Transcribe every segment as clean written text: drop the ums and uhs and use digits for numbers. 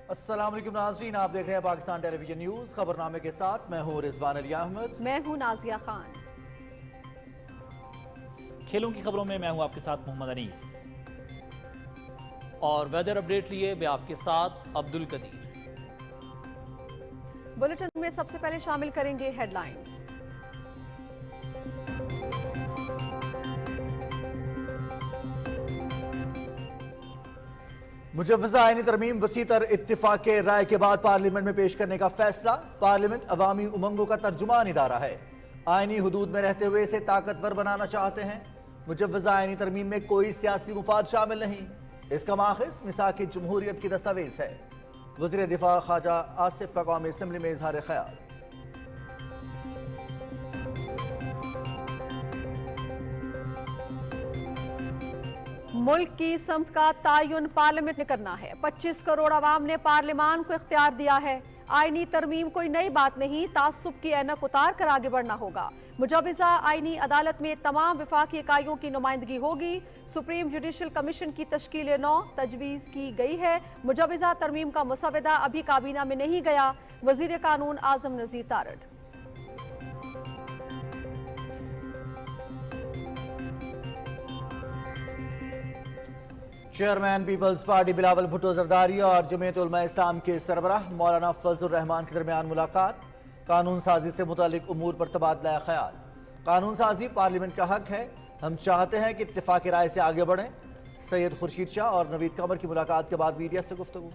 अस्सलाम वालेकुम नाज़रीन, आप देख रहे हैं पाकिस्तान टेलीविजन न्यूज़। खबरनामे के साथ मैं हूँ रिजवान अली अहमद। मैं हूँ नाजिया खान। खेलों की खबरों में मैं हूँ आपके साथ मोहम्मद अनीस। और वेदर अपडेट लिए मैं आपके साथ अब्दुल कदीर। बुलेटिन में सबसे पहले शामिल करेंगे हेडलाइंस। मुजव्वज़ा आईनी तरमीम वसीतर इत्तिफाक के राय के बाद पार्लियामेंट में पेश करने का फैसला। पार्लियामेंट अवामी उमंगों का तर्जुमान इदारा है। आईनी हुदूद में रहते हुए इसे ताकतवर बनाना चाहते हैं। मुजव्वज़ा आईनी तरमीम में कोई सियासी मुफाद शामिल नहीं। इसका माखिज मिसाक जमहूरियत की दस्तावेज है। वज़ीर दिफा ख्वाजा आसिफ का कौमी असम्बली में इजहार ख्याल। मुल्क की समत का तायुन पार्लियामेंट ने करना है। 25 करोड़ आवाम ने पार्लियामान को इख्तियार दिया है। आईनी तरमीम कोई नई बात नहीं, तासुब की ऐनक उतार कर आगे बढ़ना होगा। मुजव्वज़ा आईनी अदालत में तमाम वफाकी इकाइयों की नुमाइंदगी होगी। सुप्रीम जुडिशल कमीशन की तश्कील नौ तजवीज़ की गई है। मुजव्वज़ा तरमीम का मुसवदा अभी काबीना में नहीं गया। वज़ीर कानून Azam Nazir Tarar. Chairman peoples party Bilawal Bhutto Zardari और जमीयत उलमा इस्लाम के सरबराह मौलाना फजलुर रहमान के दरमियान मुलाकात। कानून साजी से मुतालिक उमूर पर तबादला ख्याल। कानून साजी पार्लियामेंट का हक है, हम चाहते हैं कि इत्तेफाक राय से आगे बढ़ें। सैयद खुर्शीद शाह और नवीद कमर की मुलाकात के बाद मीडिया से गुफ्तगू।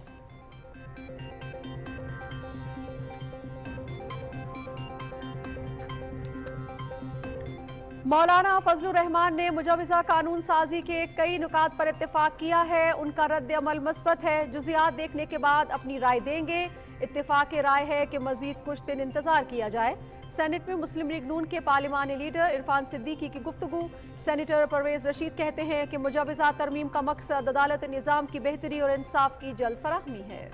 मौलाना फजलुर रहमान ने मुजव्वज़ा कानून साजी के कई नुकात पर इत्तेफाक किया है। उनका रद्द अमल मुस्बत है। जुज़ियात देखने के बाद अपनी राय देंगे। इत्तेफाक राय है कि मजीद कुछ दिन इंतजार किया जाए। सेनेट में मुस्लिम लीग नून के पार्लिमानी लीडर इरफान सिद्दीकी की गुफ्तगू। सेनेटर परवेज रशीद कहते हैं कि मुजव्वज़ा तरमीम का मकसद अदालत निज़ाम की बेहतरी और इंसाफ की जल्द फराहमी है।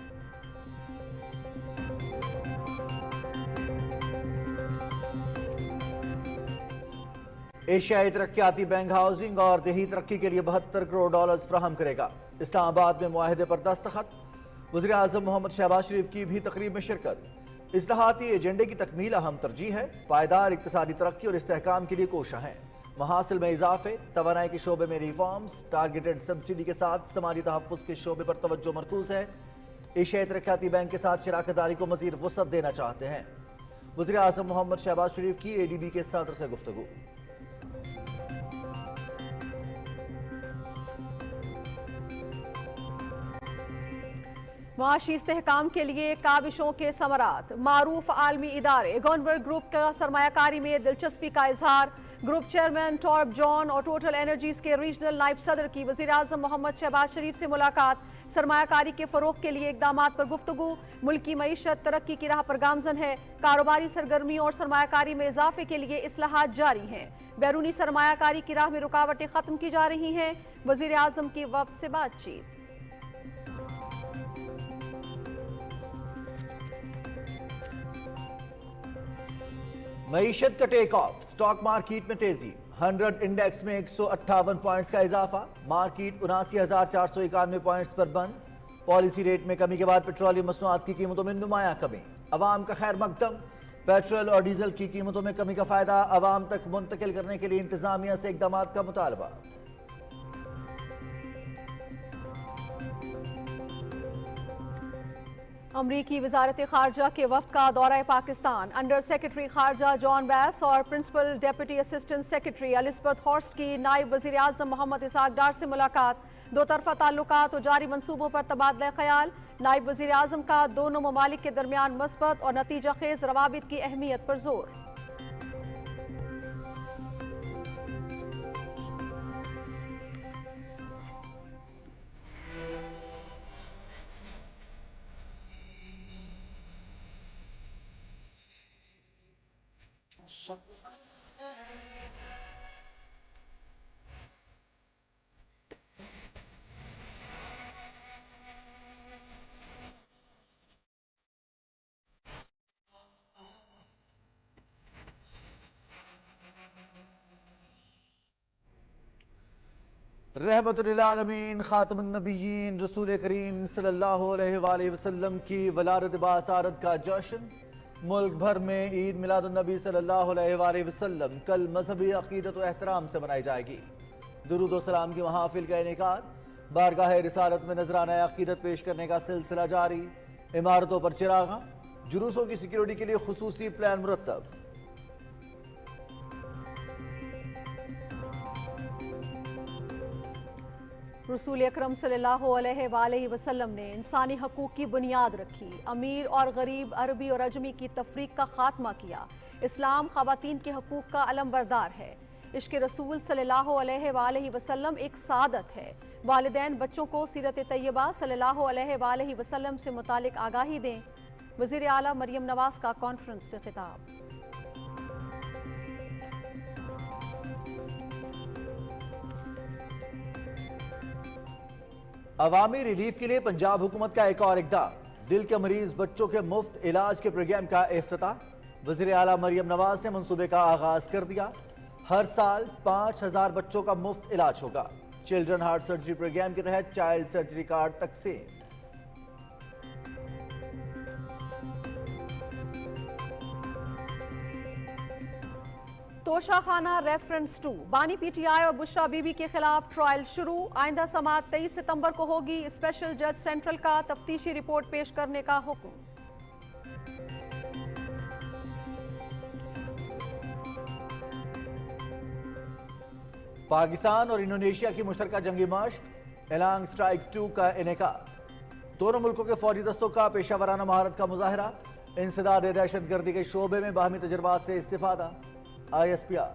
एशियाई तरक्याती बैंक हाउसिंग और देही तरक्की के लिए 72 करोड़ डॉलर्स फ्राहम करेगा। इस्लामाबाद में मुआहदे पर दस्तखत। वज़ीर आज़म मोहम्मद शहबाज शरीफ की भी तकरीब में शिरकत। इस्लाहाती एजेंडे की तकमील अहम तरजीह है। पायदार इक्तिसादी तरक्की और इस्तेहकाम के लिए कोशिश हैं। महासिल में इजाफे, तवानाई के शोबे में रिफॉर्म्स, टारगेटेड सब्सिडी के साथ समाजी तहफ़्फ़ुज़ के शोबे पर तवज्जो मरकूज़ है। एशियाई तरक्याती बैंक के साथ शराकतदारी को मज़ीद वसअत देना चाहते हैं। वज़ीर आज़म मोहम्मद शहबाज शरीफ की ADB के सदर से गुफ्तगू। मुआशी इस्तेहकाम के लिए काविशों के समरात। मारूफ आलमी इदारे गॉनवर ग्रुप का सरमायाकारी में दिलचस्पी का इजहार। ग्रुप चेयरमैन टॉर्ब जॉन और टोटल एनर्जीज के रीजनल नायब सदर की वज़ीर आज़म मोहम्मद शहबाज शरीफ से मुलाकात। सरमायाकारी के फरोग के लिए इकदामात पर गुफ्तगू। मुल्क की मईशत तरक्की की राह पर गामजन है। कारोबारी सरगर्मी और सरमायाकारी में इजाफे के लिए इस्लाहात जारी हैं। बैरूनी सरमायाकारी की राह में रुकावटें खत्म की जा रही हैं। वज़ीर आज़म की वफ्द से बातचीत। मईशत का टेक ऑफ। स्टॉक मार्केट में तेजी। 100 इंडेक्स में 158 पॉइंट्स का इजाफा। मार्केट 79,491 पॉइंट्स पर बंद। पॉलिसी रेट में कमी के बाद पेट्रोलियम मसनूआत की कीमतों में नुमाया कमी। अवाम का खैर मकदम। पेट्रोल और डीजल की कीमतों में कमी का फायदा अवाम तक मुंतकिल करने के लिए इंतजामिया से इकदाम का मुतालबा। अमरीकी वजारत खारजा के वफ्द का दौरा पाकिस्तान। अंडर सेक्रेटरी खारजा जॉन बैस और principal deputy assistant secretary Elizabeth Horst की नायब वजीर आज़म मोहम्मद इसहाक डार से मुलाकात। दो तरफा ताल्लुकात और जारी मंसूबों पर तबादला ख्याल। नायब वजीर आज़म का दोनों ममालिक के दरमियान मस्बत और नतीजा खेज रवाबित की अहमियत पर जोर। रहमतुल लिल आलमीन खातमुन नबिय्यीन रसूल करीम सल्लल्लाहु अलैहि वआलिहि वसल्लम की वलादत बासारत का जश्न। मुल्क भर में ईद मिलादुन नबी सल्लल्लाहु अलैहि वआलिहि वसल्लम कल मजहबी अकीदत व एहतराम से मनाई जाएगी। दुरूद व सलाम की महाफिल का इनेकाद, बारगाह रिसालत में नजराना अकीदत पेश करने का सिलसिला जारी। इमारतों पर चिरागा, जुलूसों की सिक्योरिटी के लिए खुसूसी प्लान मुरतब। रसूल अकरम सल्लल्लाहु अलैहि वसल्लम ने इंसानी हकूक़ की बुनियाद रखी। अमीर और गरीब, अरबी और अजमी की तफरीक का खात्मा किया। इस्लाम ख़वातीन के हकूक़ का अलमबरदार है। इश्क़ रसूल सल्लल्लाहु अलैहि वसल्लम एक सादत है। वालिदैन बच्चों को सीरत तैयबा सल्लल्लाहु अलैहि वसल्लम से मुतालिक आगाही दें। वज़ीर आला मरियम नवाज़ का कॉन्फ्रेंस से खिताब। अवामी रिलीफ के लिए पंजाब हुकूमत का एक और इक़दाम। दिल के मरीज बच्चों के मुफ्त इलाज के प्रोग्राम का इफ्तिताह। वज़ीर आला मरियम नवाज ने मंसूबे का आगाज कर दिया। हर साल 5000 बच्चों का मुफ्त इलाज होगा। चिल्ड्रन हार्ट सर्जरी प्रोग्राम के तहत चाइल्ड सर्जरी कार्ड तकसीम। तोशाखाना रेफरेंस 2, बानी पीटीआई और बुशरा बीबी के खिलाफ ट्रायल शुरू। आइंदा समाअत 23 सितंबर को होगी। स्पेशल जज सेंट्रल का तफ्तीशी रिपोर्ट पेश करने का हुक्म। पाकिस्तान और इंडोनेशिया की मुश्तरका जंगी मश्क एलांग स्ट्राइक 2 का इनेकाद। दोनों मुल्कों के फौजी दस्तों का पेशावराना महारत का मुजाहरा। इंसदाद दहशतगर्दी के शोबे में बाहमी तजुर्बात से इस्तिफादा। ISPR।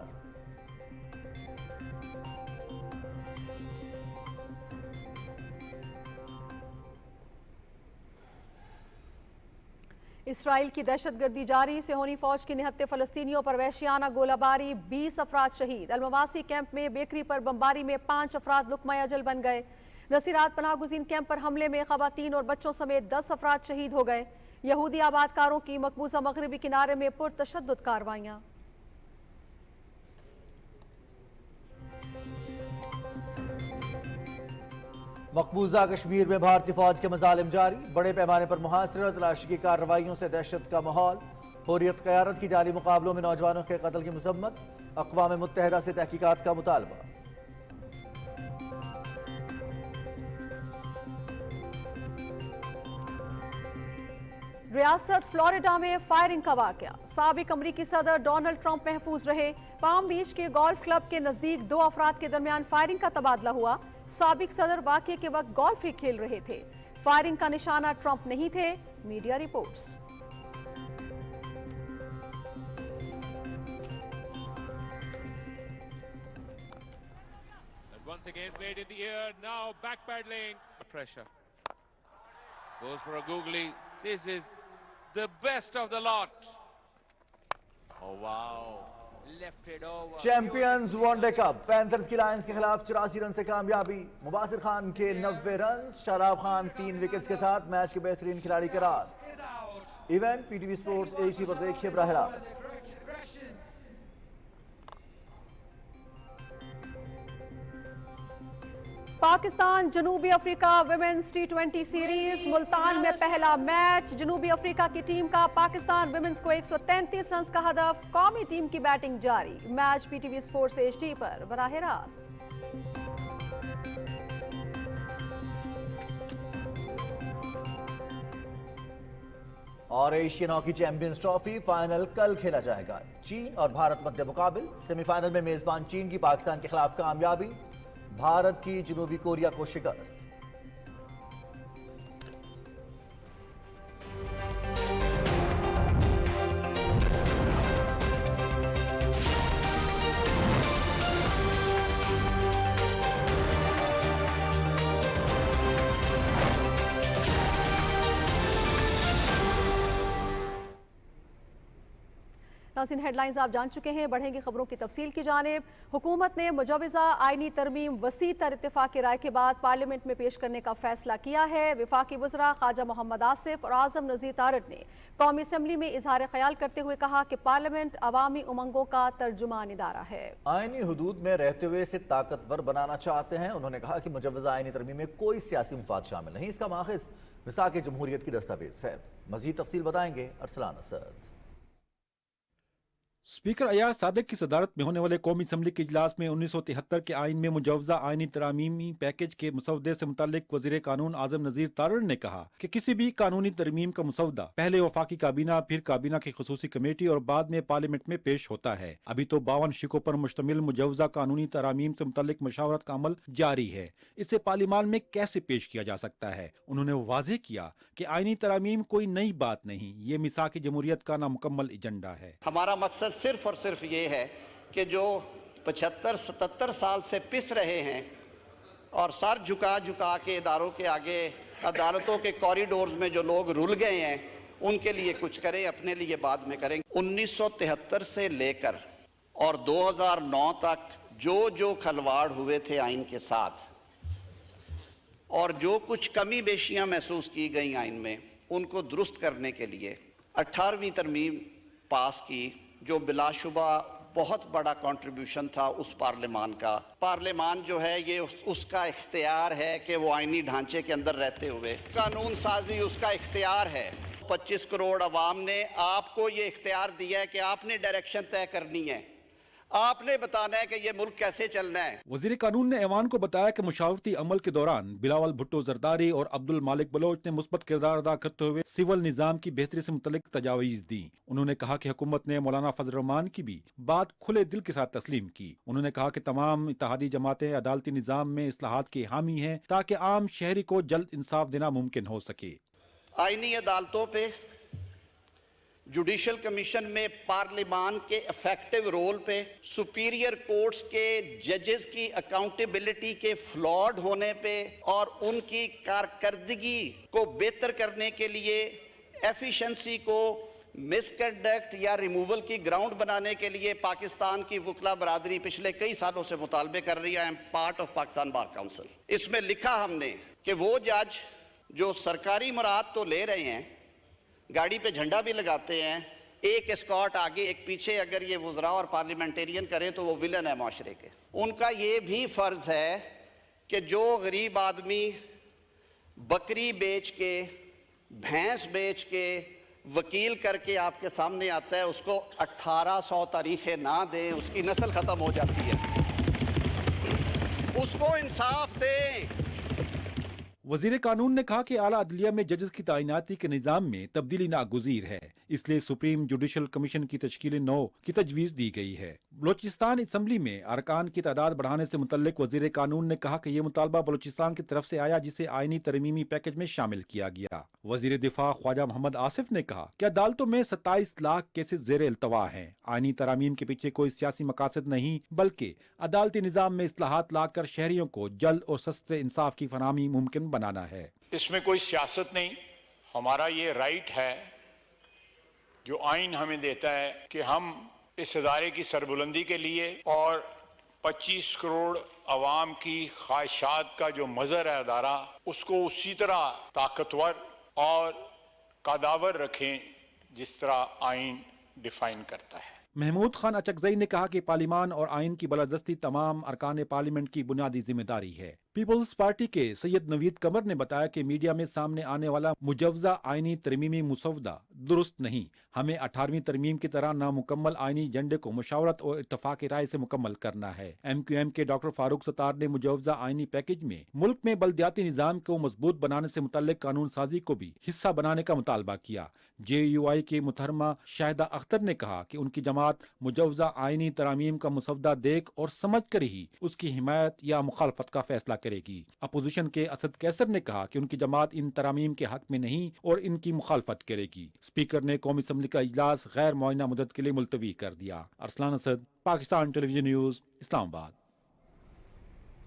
इसराइल की दहशतगर्दी जारी। सिहोनी फौज की निहत्ते फलस्तीनियों पर वहशियाना गोलाबारी, 20 अफराद शहीद। अलमवासी कैंप में बेकरी पर बमबारी में 5 अफराद लुकमा अजल बन गए। नसीरात पनाहगुज़ीन कैंप पर हमले में ख़वातीन और बच्चों समेत 10 अफराद शहीद हो गए। यहूदी आबादकारों की मकबूजा मगरबी किनारे में पुरतशद्दुद कार्रवाइयाँ। मकबूजा कश्मीर में भारतीय फौज के मजालिम जारी। बड़े पैमाने पर मुहासरे और तलाशी की कार्रवाइयों से दहशत का माहौल। हुर्रियत क़यादत की जाली मुकाबलों में नौजवानों के कत्ल की मजम्मत। अक़वाम मुत्तहिदा से तहकीकात का मुतालबा। रियासत फ्लोरिडा में फायरिंग का वाक़या। साबिक अमरीकी सदर डोनाल्ड ट्रंप महफूज रहे। पाम बीच के गोल्फ क्लब के नजदीक 2 अफराद के दरमियान फायरिंग का तबादला हुआ। साबिक सदर वाक़ये के वक्त गोल्फ ही खेल रहे थे। फायरिंग का निशाना ट्रंप नहीं थे, media reports. Once again played in the air, now backpedaling. Pressure. Goes for a googly. This is the best of the lot. Oh wow. Left it over. Champions one day cup. Panthers की Lions के खिलाफ 84 run से कामयाबी। मुबासिर खान के 90 run. Shadab Khan 3 wickets के साथ match के बेहतरीन खिलाड़ी करार। इवेंट PTV स्पोर्ट्स एशिया पर देखिए बराह रास्त। पाकिस्तान जनूबी Africa women's T20 series. Multan में पहला मैच। जनूबी अफ्रीका की टीम का पाकिस्तान विमेंस को 133 रन का हदफ। कौमी टीम की बैटिंग जारी। मैच PTV स्पोर्ट्स HD पर बराह रास्त। और Asian hockey champions trophy final कल खेला जाएगा। चीन और भारत मध्य मुकाबिल। सेमीफाइनल में मेजबान चीन की पाकिस्तान के खिलाफ कामयाबी। भारत की जनूबी कोरिया को शिकस्त। नाज़रीन, हेडलाइंस आप जान चुके हैं, बढ़ेंगी खबरों की तफसील की जानिब। हुकूमत ने मुजवज़ा आइनी तरमीम वसी तर इत्तेफाक राय के बाद पार्लियामेंट में पेश करने का फैसला किया है। वफाकी वज़रा ख्वाजा मोहम्मद आसिफ और आज़म नज़ीर तारड़ ने कौमी असम्बली में इजहार ख्याल करते हुए कहा कि पार्लियामेंट अवामी उमंगों का तर्जुमान इदारा है। आईनी हुदूद में रहते हुए इसे ताकतवर बनाना चाहते हैं। उन्होंने कहा कि मुजवज़ा आईनी तरमीम में कोई सियासी मुफाद शामिल नहीं, इसका माखिज़ मिसाक जमहूरियत की दस्तावेज है। मज़ीद तफसील बताएंगे अरसलान असद। स्पीकर अयाज सादिक की सदारत में होने वाले कौमी असम्बली के इजलास में 1973 के आइन में मुजवज़ा आइनी तरामीमी पैकेज के मुसवदे से मुतालिक वज़ीर कानून आज़म नज़ीर तारड़ ने कहा कि किसी भी कानूनी तरमीम का मुसवदा पहले वफाकी काबीना, फिर काबीना की खसूसी कमेटी और बाद में पार्लियामेंट में पेश होता है। अभी तो 52 शिकों पर मुश्तमिल मुजवज़ा कानूनी तरामीम से मुतालिक मशावरत का अमल जारी है। इसे पार्लियामान में कैसे पेश किया जा सकता है? उन्होंने वाज़ेह किया कि आइनी तरामीम कोई नई बात नहीं, ये मिसाक जमहूरियत का नामुकम्मल एजेंडा है। हमारा मकसद सिर्फ और सिर्फ ये है कि जो 75-77 साल से पिस रहे हैं और सर झुका झुका के इदारों के आगे अदालतों के कॉरिडोर्स में जो लोग रुल गए हैं, उनके लिए कुछ करें, अपने लिए बाद में करें। 1973 से लेकर और 2009 तक जो खलवाड़ हुए थे आइन के साथ और जो कुछ कमी बेशियां महसूस की गई आइन में, उनको दुरुस्त करने के लिए 18वीं तरमीम पास की, जो बिलाशुबा बहुत बड़ा कंट्रीब्यूशन था उस पार्लियामान का। पार्लियामान जो है ये उसका इख्तियार है कि वो आइनी ढांचे के अंदर रहते हुए कानून साजी उसका इख्तियार है। 25 करोड़ अवाम ने आपको ये इख्तियार दिया है कि आपने डायरेक्शन तय करनी है, आपने बताना है कि ये मुल्क कैसे चलना है। वज़ीर कानून ने ऐवान को बताया कि मुशावरती अमल के दौरान बिलावल भुट्टो जरदारी और अब्दुल मालिक बलोच ने मुस्बत किरदार अदा करते हुए सिविल निज़ाम की बेहतरी से मुतल्लिक तजावीज़ दी। उन्होंने कहा कि हुकूमत ने मौलाना फजल रहमान की भी बात खुले दिल के साथ तस्लीम की। उन्होंने कहा कि तमाम इत्तेहादी जमातें अदालती निज़ाम में इस्लाहात के हामी हैं ताकि आम शहरी को जल्द इंसाफ देना मुमकिन हो सके। आईनी अदालतों पे, जुडिशल कमीशन में पार्लियामान के इफेक्टिव रोल पे, सुपीरियर कोर्ट्स के जजेस की अकाउंटेबिलिटी के फ्लॉड होने पे और उनकी कारकर्दगी को बेहतर करने के लिए, एफिशिएंसी को मिसकंडक्ट या रिमूवल की ग्राउंड बनाने के लिए पाकिस्तान की वकला बरादरी पिछले कई सालों से मुतालबे कर रही है। I am part of Pakistan bar council. इसमें लिखा हमने कि वो जज जो सरकारी मुराद तो ले रहे हैं, गाड़ी पे झंडा भी लगाते हैं, एक एस्कॉर्ट आगे एक पीछे, अगर ये वज़रा और पार्लियामेंटेरियन करें तो वो विलन है माशरे के। उनका ये भी फ़र्ज़ है कि जो गरीब आदमी बकरी बेच के, भैंस बेच के, वकील करके आपके सामने आता है, उसको 1800 तारीखें ना दें, उसकी नस्ल ख़त्म हो जाती है। उसको इंसाफ दें। वज़ीर कानून ने कहा कि आला अदलिया में जजेस की तैनाती के निज़ाम में तब्दीली नागुज़ीर है, इसलिए सुप्रीम जुडिशल कमीशन की तश्कील 9 की तजवीज़ दी गई है। बलोचिस्तान असम्बली में अरकान की तादाद बढ़ाने से मुतल्लिक वज़ीर कानून ने कहा कि यह मुतालबा बलोचिस्तान की तरफ से आया, जिसे आइनी तरमीमी पैकेज में शामिल किया गया। वज़ीर दिफा ख्वाजा मोहम्मद आसिफ ने कहा कि अदालतों में 27 लाख केसेस ज़ेर इल्तवा हैं। आइनी तरामीम के पीछे कोई सियासी मकासद नहीं, बल्कि अदालती निज़ाम में इस्लाहात लाकर शहरियों को जल्द और सस्ते इंसाफ की फराहमी मुमकिन बनाना है। इसमें कोई सियासत नहीं, हमारा ये राइट है जो आइन हमें देता है कि हम इस इदारे की सरबुलंदी के लिए और 25 करोड़ अवाम की ख्वाहिशात का जो मज़हर है अदारा, उसको उसी तरह ताकतवर और कादावर रखें जिस तरह आइन डिफाइन करता है। महमूद खान अचकजई ने कहा कि पार्लियामान और आइन की बलादस्ती तमाम अरकान पार्लियामेंट की बुनियादी जिम्मेदारी है। पीपल्स पार्टी के सैयद नवीद कमर ने बताया कि मीडिया में सामने आने वाला मुजवज़ा आइनी तरमीमी मुसवदा दुरुस्त नहीं, हमें 18वीं तरमीम की तरह नामुकम्मल आइनी एजेंडे को मुशावरत और इत्तफाक राय से मुकम्मल करना है। MQM के डॉक्टर फारूक सत्तार ने मुजवज़ा आइनी पैकेज में मुल्क में बल्दियाती निज़ाम को मजबूत बनाने से मुतल्लिक कानून साजी को भी हिस्सा बनाने का मुतालबा किया। JUI की मुहतरमा शाहिदा अख्तर ने कहा कि उनकी जमात मुजवज़ा आइनी तरामीम का मुसवदा देख और समझ कर ही उसकी हिमायत या मुखालफत का फैसला करेगी। अपोजिशन के असद कैसर ने कहा कि उनकी जमात इन तरामीम के हक में नहीं और इनकी मुखालफत करेगी। स्पीकर ने कौमी असम्बली का इजलास गैर मुआयना मुद्दत के लिए मुलतवी कर दिया। Arsalan Asad, Pakistan television news, Islamabad.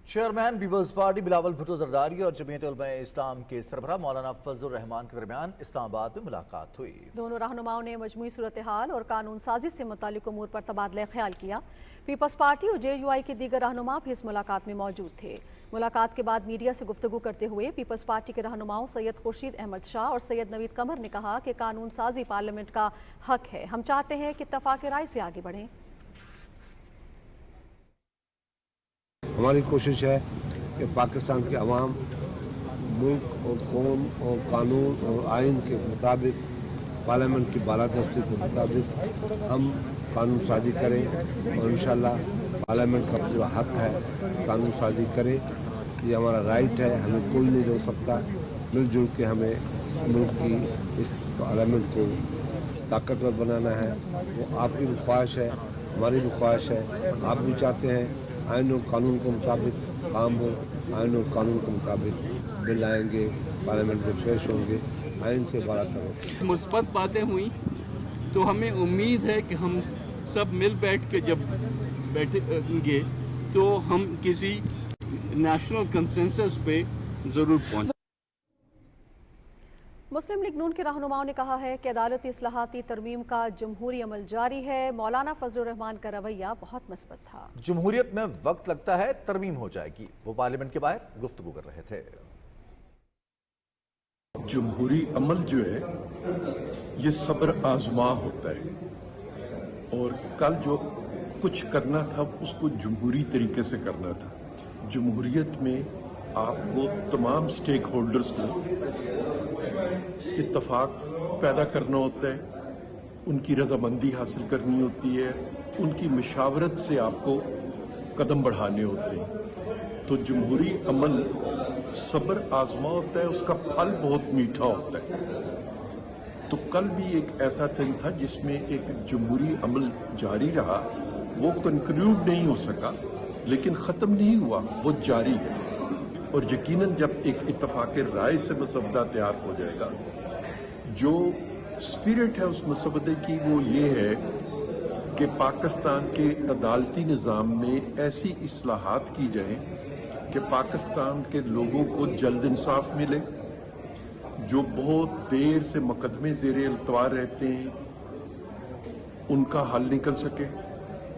Chairman peoples party Bilawal Bhutto Zardari और जमीयत उलमा इस्लाम के सरबराह मौलाना फजलुर रहमान के दरमियान इस्लामाबाद में मुलाकात हुई। दोनों रहनुमाओं ने मजमूई सूरत हाल और कानून साजी से मुतालिक उमूर पर तबादला ख्याल किया। पीपल्स पार्टी और JUI के दीगर रहनुमा भी इस मुलाकात में मौजूद थे। मुलाकात के बाद मीडिया से गुफ्तगू करते हुए पीपल्स पार्टी के रहनुमाओं सैयद खुर्शीद अहमद शाह और सैयद नवीद कमर ने कहा कि कानून साजी पार्लियामेंट का हक है। हम चाहते हैं कि इत्तफाक राय से आगे बढ़ें। हमारी कोशिश है कि पाकिस्तान के अवाम मुल्क और कौम और कानून और आइन के मुताबिक पार्लियामेंट की बालादस्ती के मुताबिक हम कानून साजी करें और इंशाल्लाह पार्लियामेंट का जो हक है कानून साजी करें। ये हमारा राइट है, हमें कोई नहीं रोक सकता। मिलजुल के हमें मुल्क की इस पार्लियामेंट को ताकतवर बनाना है। वो आपकी भी ख्वाहिश है, हमारी भी ख्वाहिश है। आप भी चाहते हैं आइन और कानून के मुताबिक काम हो, आइन और कानून के मुताबिक बिल आएंगे, पार्लियामेंट में पेश होंगे, आइन से बारातर होंगे। मुस्बत बातें हुई तो हमें उम्मीद है कि हम सब मिल बैठ के जब बैठेंगे तो हम किसी नेशनल कंसेंसस पे ज़रूर पहुँचेंगे। मुस्लिम लीग नून के रहनुमाओं ने कहा है कि अदालती इस्लाहाती तरमीम का जमहूरी अमल जारी है। मौलाना फजलुर रहमान का रवैया बहुत मस्बत था। जमहूरियत में वक्त लगता है, तरमीम हो जाएगी। वो पार्लियामेंट के बाहर गुफ्तगू कर रहे थे। जमहूरी अमल जो है ये सब्र आजमा होता है और कल जो कुछ करना था उसको जमहूरी तरीके से करना था। जमहूरियत में आपको तमाम स्टेक होल्डर्स को इत्तफाक पैदा करना होता है, उनकी रजामंदी हासिल करनी होती है, उनकी मशावरत से आपको कदम बढ़ाने होते हैं। तो जमहूरी अमल सब्र आजमा होता है, उसका फल बहुत मीठा होता है। तो कल भी एक ऐसा दिन था जिसमें एक जमहूरी अमल जारी रहा। वो कंक्लूड नहीं हो सका लेकिन ख़त्म नहीं हुआ, वो जारी है। और यकीनन जब एक इत्तफाक राय से मसवदा तैयार हो जाएगा, जो स्पिरिट है उस मसवदे की वो ये है कि पाकिस्तान के अदालती निज़ाम में ऐसी इस्लाहात की जाए कि पाकिस्तान के लोगों को जल्द इंसाफ मिले, जो बहुत देर से मुकदमे ज़ेरे अल्तवार रहते हैं उनका हल निकल सके,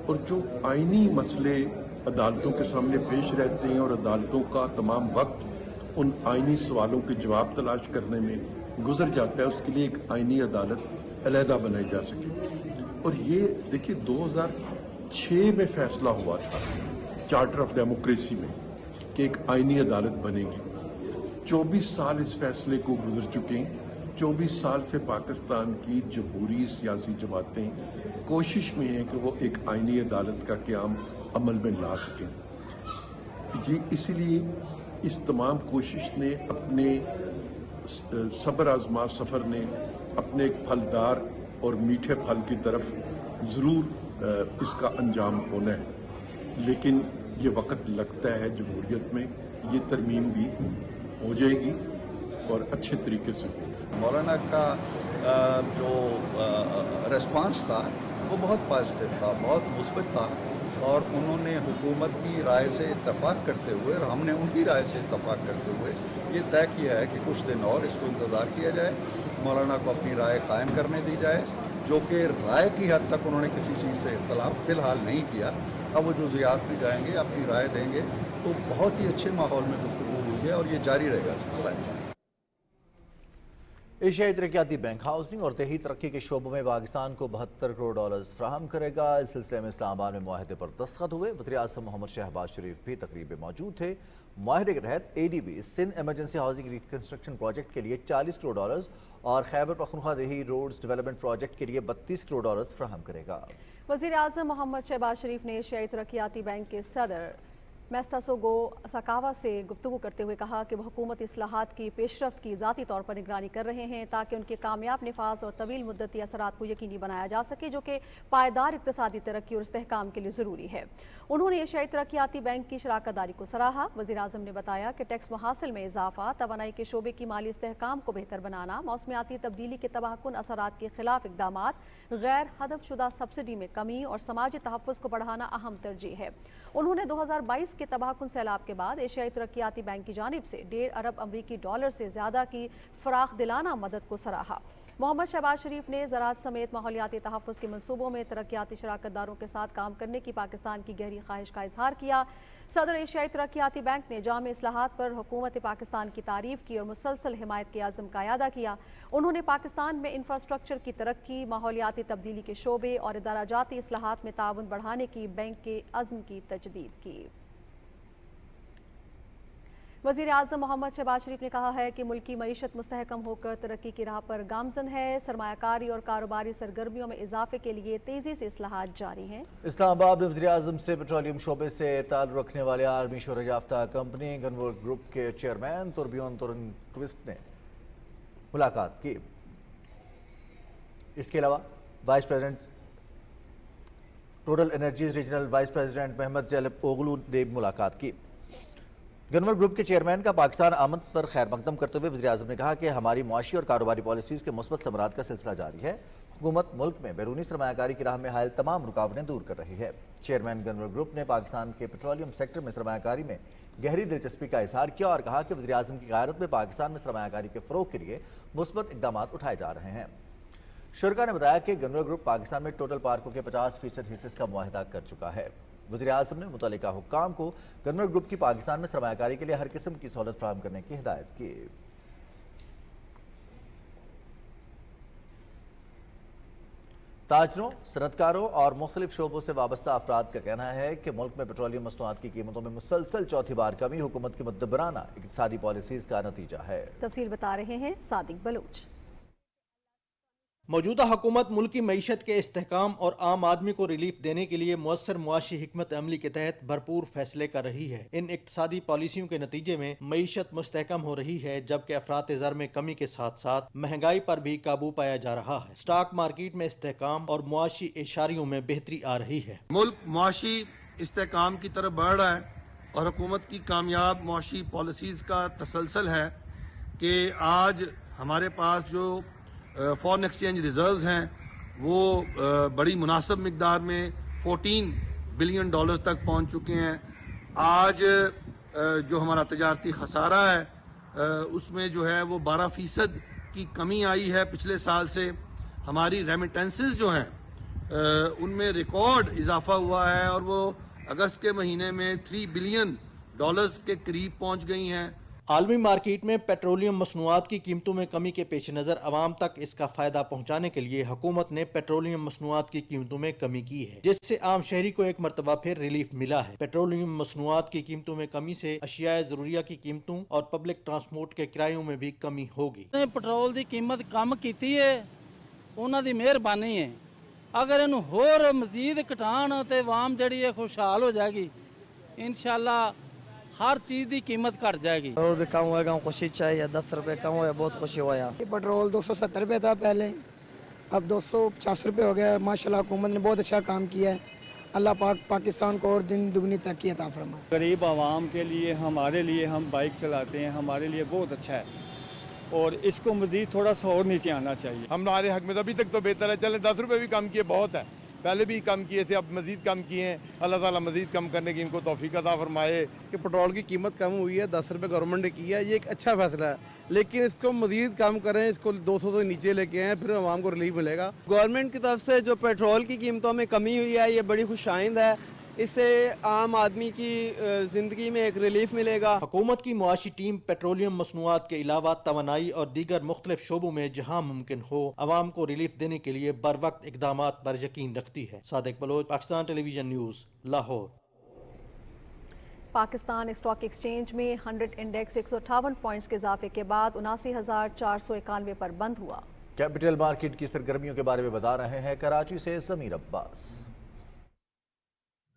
और जो आईनी मसले अदालतों के सामने पेश रहते हैं और अदालतों का तमाम वक्त उन आईनी सवालों के जवाब तलाश करने में गुजर जाता है, उसके लिए एक आईनी अदालत अलहदा बनाई जा सके। और ये देखिए 2006 में फैसला हुआ था चार्टर ऑफ डेमोक्रेसी में कि एक आईनी अदालत बनेगी। 24 साल इस फैसले को गुजर चुके हैं। 24 साल से पाकिस्तान की जमहूरी सियासी जमातें कोशिश में हैं कि वो एक आईनी अदालत का क़याम अमल में ला सकें। ये इसलिए इस तमाम कोशिश ने अपने सब्र आजमा सफ़र ने अपने एक फलदार और मीठे फल की तरफ ज़रूर इसका अंजाम होना है। लेकिन ये वक्त लगता है, जमहूरियत में ये तरमीम भी हो जाएगी और अच्छे तरीके से होगी। मौलाना का जो रिस्पांस था वो बहुत पॉजिटिव था, बहुत मुस्बत था, और उन्होंने हुकूमत की राय से इत्तफाक करते हुए और हमने उनकी राय से इत्तफाक करते हुए ये तय किया है कि कुछ दिन और इसको इंतज़ार किया जाए, मौलाना को अपनी राय कायम करने दी जाए, जो कि राय की हद तक उन्होंने किसी चीज़ से इख्तलाफ फ़िलहाल नहीं किया। अब वो जुज़ियात में जाएंगे, अपनी राय देंगे, तो बहुत ही अच्छे माहौल में गुफ्तगू हुई है और ये जारी रहेगा सिलसिला। एशियाई तरक्याती बैंक हाउसिंग और देही तरक्की के शोबों में पाकिस्तान को $72 करोड़ फ्राहम करेगा। इस सिलसिले में इस्लामाबाद में मुआहदे पर दस्तखत हुए। वज़ीर-ए-आज़म मोहम्मद शहबाज शरीफ भी तकरीब में मौजूद थे। मुआहदे के तहत ADB Sindh emergency housing reconstruction project के लिए $40 करोड़ और खैबर पख्तूनख्वा देही रोड्स डेवलपमेंट प्रोजेक्ट के लिए $32 करोड़ फ्राहम करेगा। वज़ीर-ए-आज़म मोहम्मद शहबाज शरीफ ने एशियाई तरक्याती बैंक के सदर मेस्तासोगो सकावा से गुफ्तगू करते हुए कहा कि वह हुकूमत इस्लाहात की पेशरफ्त की ज़ाती तौर पर निगरानी कर रहे हैं ताकि उनके कामयाब निफाज और तवील मुद्दती असरात को यकीनी बनाया जा सके, जो कि पायदार इक़्तिसादी तरक्की और इस्तेहकाम के लिए ज़रूरी है। उन्होंने एशियाई तरक्याती बैंक की शराकत दारी को सराहा। वज़ीर-ए-आज़म ने बताया कि टैक्स मुहासिल में इजाफा, तवानाई के शोबे की माली इस्तेहकाम को बेहतर बनाना, मौसमियाती तब्दीली के तबाहकुन असरात के खिलाफ इक़दामात, गैर हदफशुदा सब्सिडी में कमी और समाजी तहफ़्फ़ुज़ को बढ़ाना अहम तरजीह है। उन्होंने 2022 के तबाहकुन सैलाब के बाद एशियाई तरक्याती बैंक की जानिब से 1.5 अरब अमरीकी डॉलर से ज़्यादा की फराख दिलाना मदद को सराहा। मोहम्मद शहबाज शरीफ ने ज़राअत समेत माहौलियाती तहफ़्फ़ुज़ के मनसूबों में तरक्याती शराकतदारों के साथ काम करने की पाकिस्तान की गहरी ख्वाहिश का इजहार किया। सदर एशियाई तरक्याती बैंक ने जामे इस्लाहात पर हुकूमत पाकिस्तान की तारीफ़ की और मुसलसल हिमायत के आज़म का अदा किया। उन्होंने पाकिस्तान में इंफ्रास्ट्रक्चर की तरक्की, माहौलियाती तब्दीली के शोबे और इदाराजाती इस्लाहात में ताउन बढ़ाने की बैंक के अज़्म की तजदीद की। वज़ीर आज़म मोहम्मद शहबाज शरीफ ने कहा है कि मुल्क की मईशत मुस्तहकम होकर तरक्की की राह पर गामज़न है। सरमायाकारी और कारोबारी सरगर्मियों में इजाफे के लिए तेज़ी से इस्लाहात जारी हैं। इस्लामाबाद में वज़ीर आज़म से पेट्रोलियम शोबे से ताल्लुक़ रखने वाले आर्मी शोहरत याफ्ता कंपनी गनवर्क ग्रुप के चेयरमैन तुर्बियोन तुर्नक्विस्ट ने मुलाकात की। इसके अलावा vice president Total Energies regional vice president Mehmet Celepoglu ने मुलाकात की। गनवर्क ग्रुप के चेयरमैन का पाकिस्तान आमद पर खैर मकदम करते हुए वज़ीर आज़म ने कहा कि हमारी मुआशी और कारोबारी पॉलिसीज़ के मुस्बत समरात का सिलसिला जारी है। हुकूमत मुल्क में बैरूनी सरमायाकारी की राह में हायल तमाम रुकावटें दूर कर रही है। चेयरमैन गनवर्क ग्रुप ने पाकिस्तान के पेट्रोलियम सेक्टर में सरमायाकारी में गहरी दिलचस्पी का इजहार किया और कहा कि वज़ीर आज़म की क़यादत में पाकिस्तान में सरमायाकारी के फ़रोग़ के लिए मुस्बत इक़दाम उठाए जा रहे हैं। शुरा ने बताया कि गनवर्क ग्रुप पाकिस्तान में टोटल पार्कों के 50% हिस्से का मुआहदा कर चुका है। वज़ीर आज़म ने मुतल्लिका हुक्काम को गनवर्क ग्रुप की पाकिस्तान में सरमायाकारी के लिए हर किस्म की सहूलत फराहम करने की हिदायत की। ताजरों, सनतकारों और मुख्तलिफ शोबों से वाबस्ता अफराद का कहना है कि मुल्क में पेट्रोलियम मसनूआत की कीमतों में मुसलसल चौथी बार कमी हुकूमत की मुद्दबराना इक़्तिसादी पॉलिसीज़ का नतीजा है। तफसील बता रहे हैं सादिक बलूच। मौजूदा हुकूमत मुल्क की मईशत के इस्तेहकाम और आम आदमी को रिलीफ देने के लिए मुअस्सर मुआशी हिकमत अमली के तहत भरपूर फैसले कर रही है। इन इक्तसादी पॉलिसियों के नतीजे में मईशत मुस्तहकम हो रही है, जबकि अफरात ज़र में कमी के साथ साथ महंगाई पर भी काबू पाया जा रहा है। स्टॉक मार्केट में इस्तेहकाम और मुआशी इशारियों में बेहतरी आ रही है। मुल्क मुआशी इस्तेहकाम की तरफ बढ़ रहा है और हुकूमत की कामयाब मुआशी पॉलिसीज़ का तसलसल है कि आज हमारे पास जो फॉरेन एक्सचेंज रिजर्व्स हैं वो बड़ी मुनासिब मिकदार में 14 बिलियन डॉलर्स तक पहुंच चुके हैं। आज जो हमारा तजारती खसारा है उसमें जो है वो 12% की कमी आई है पिछले साल से। हमारी रेमिटेंसेस जो हैं उनमें रिकॉर्ड इजाफा हुआ है और वो अगस्त के महीने में 3 बिलियन डॉलर्स के करीब पहुंच गई हैं। आलमी मार्केट में पेट्रोलियम मसनूआत की कीमतों में कमी के पेश नज़र आवाम तक इसका फ़ायदा पहुँचाने के लिए हुकूमत ने पेट्रोलियम मसनूआत की कीमतों में कमी की है, जिससे आम शहरी को एक मरतबा फिर रिलीफ मिला है। पेट्रोलियम मसनूआत की कीमतों में कमी से अशियाए ज़रूरिया की कीमतों और पब्लिक ट्रांसपोर्ट के किरायों में भी कमी होगी। पेट्रोल की कीमत कम की है, उन्हां दी मेहरबानी है। अगर इन्हू होर मजीद घटाण ते आवाम जिहड़ी है खुशहाल हो जाएगी। इंशाअल्लाह हर चीज़ की कीमत घट जाएगी। पेट्रोल भी कम होएगा, खुशी चाहिए। 10 रुपए कम हुआ, बहुत खुशी हुआ। पेट्रोल 270 रुपए था पहले, अब 250 रुपए हो गया। माशाल्लाह हुकूमत ने बहुत अच्छा काम किया है। अल्लाह पाक पाकिस्तान को और दिन दुगनी तरक्की अता फरमाए। गरीब आवाम के लिए, हमारे लिए, हम बाइक चलाते हैं, हमारे लिए बहुत अच्छा है और इसको मजीद थोड़ा सा और नीचे आना चाहिए। हमारे हक में तो अभी तक तो बेहतर है। चले 10 रुपए भी कम किए बहुत है, पहले भी कम किए थे, अब मजीद कम किए हैं। अल्लाह ताला मजीद कम करने की इनको तौफीक अता फरमाए। कि पेट्रोल की कीमत कम हुई है, 10 रुपये गवर्नमेंट ने किया है, ये एक अच्छा फैसला है, लेकिन इसको मजीद कम करें, इसको 200 से नीचे लेके आएँ, फिर आवाम को रिलीफ मिलेगा। गवर्नमेंट की तरफ से जो पेट्रोल की कीमतों में कमी हुई है ये बड़ी खुशाइंद है। इससे आम आदमी की जिंदगी में एक रिलीफ मिलेगा। हुकूमत की मुआशी टीम पेट्रोलियम मसनूआत के अलावा तवानाई और दीगर मुख्तलिफ शोबों में जहां मुमकिन हो आवाम को रिलीफ देने के लिए बर वक्त इकदाम पर यकीन रखती है। Sadiq Baloch, Pakistan television news, Lahore. Pakistan stock exchange में 100 इंडेक्स 158 पॉइंट्स के इजाफे के बाद 79,491 पर बंद हुआ। कैपिटल मार्केट की सरगर्मियों के बारे में बता रहे हैं कराची से समीर अब्बास।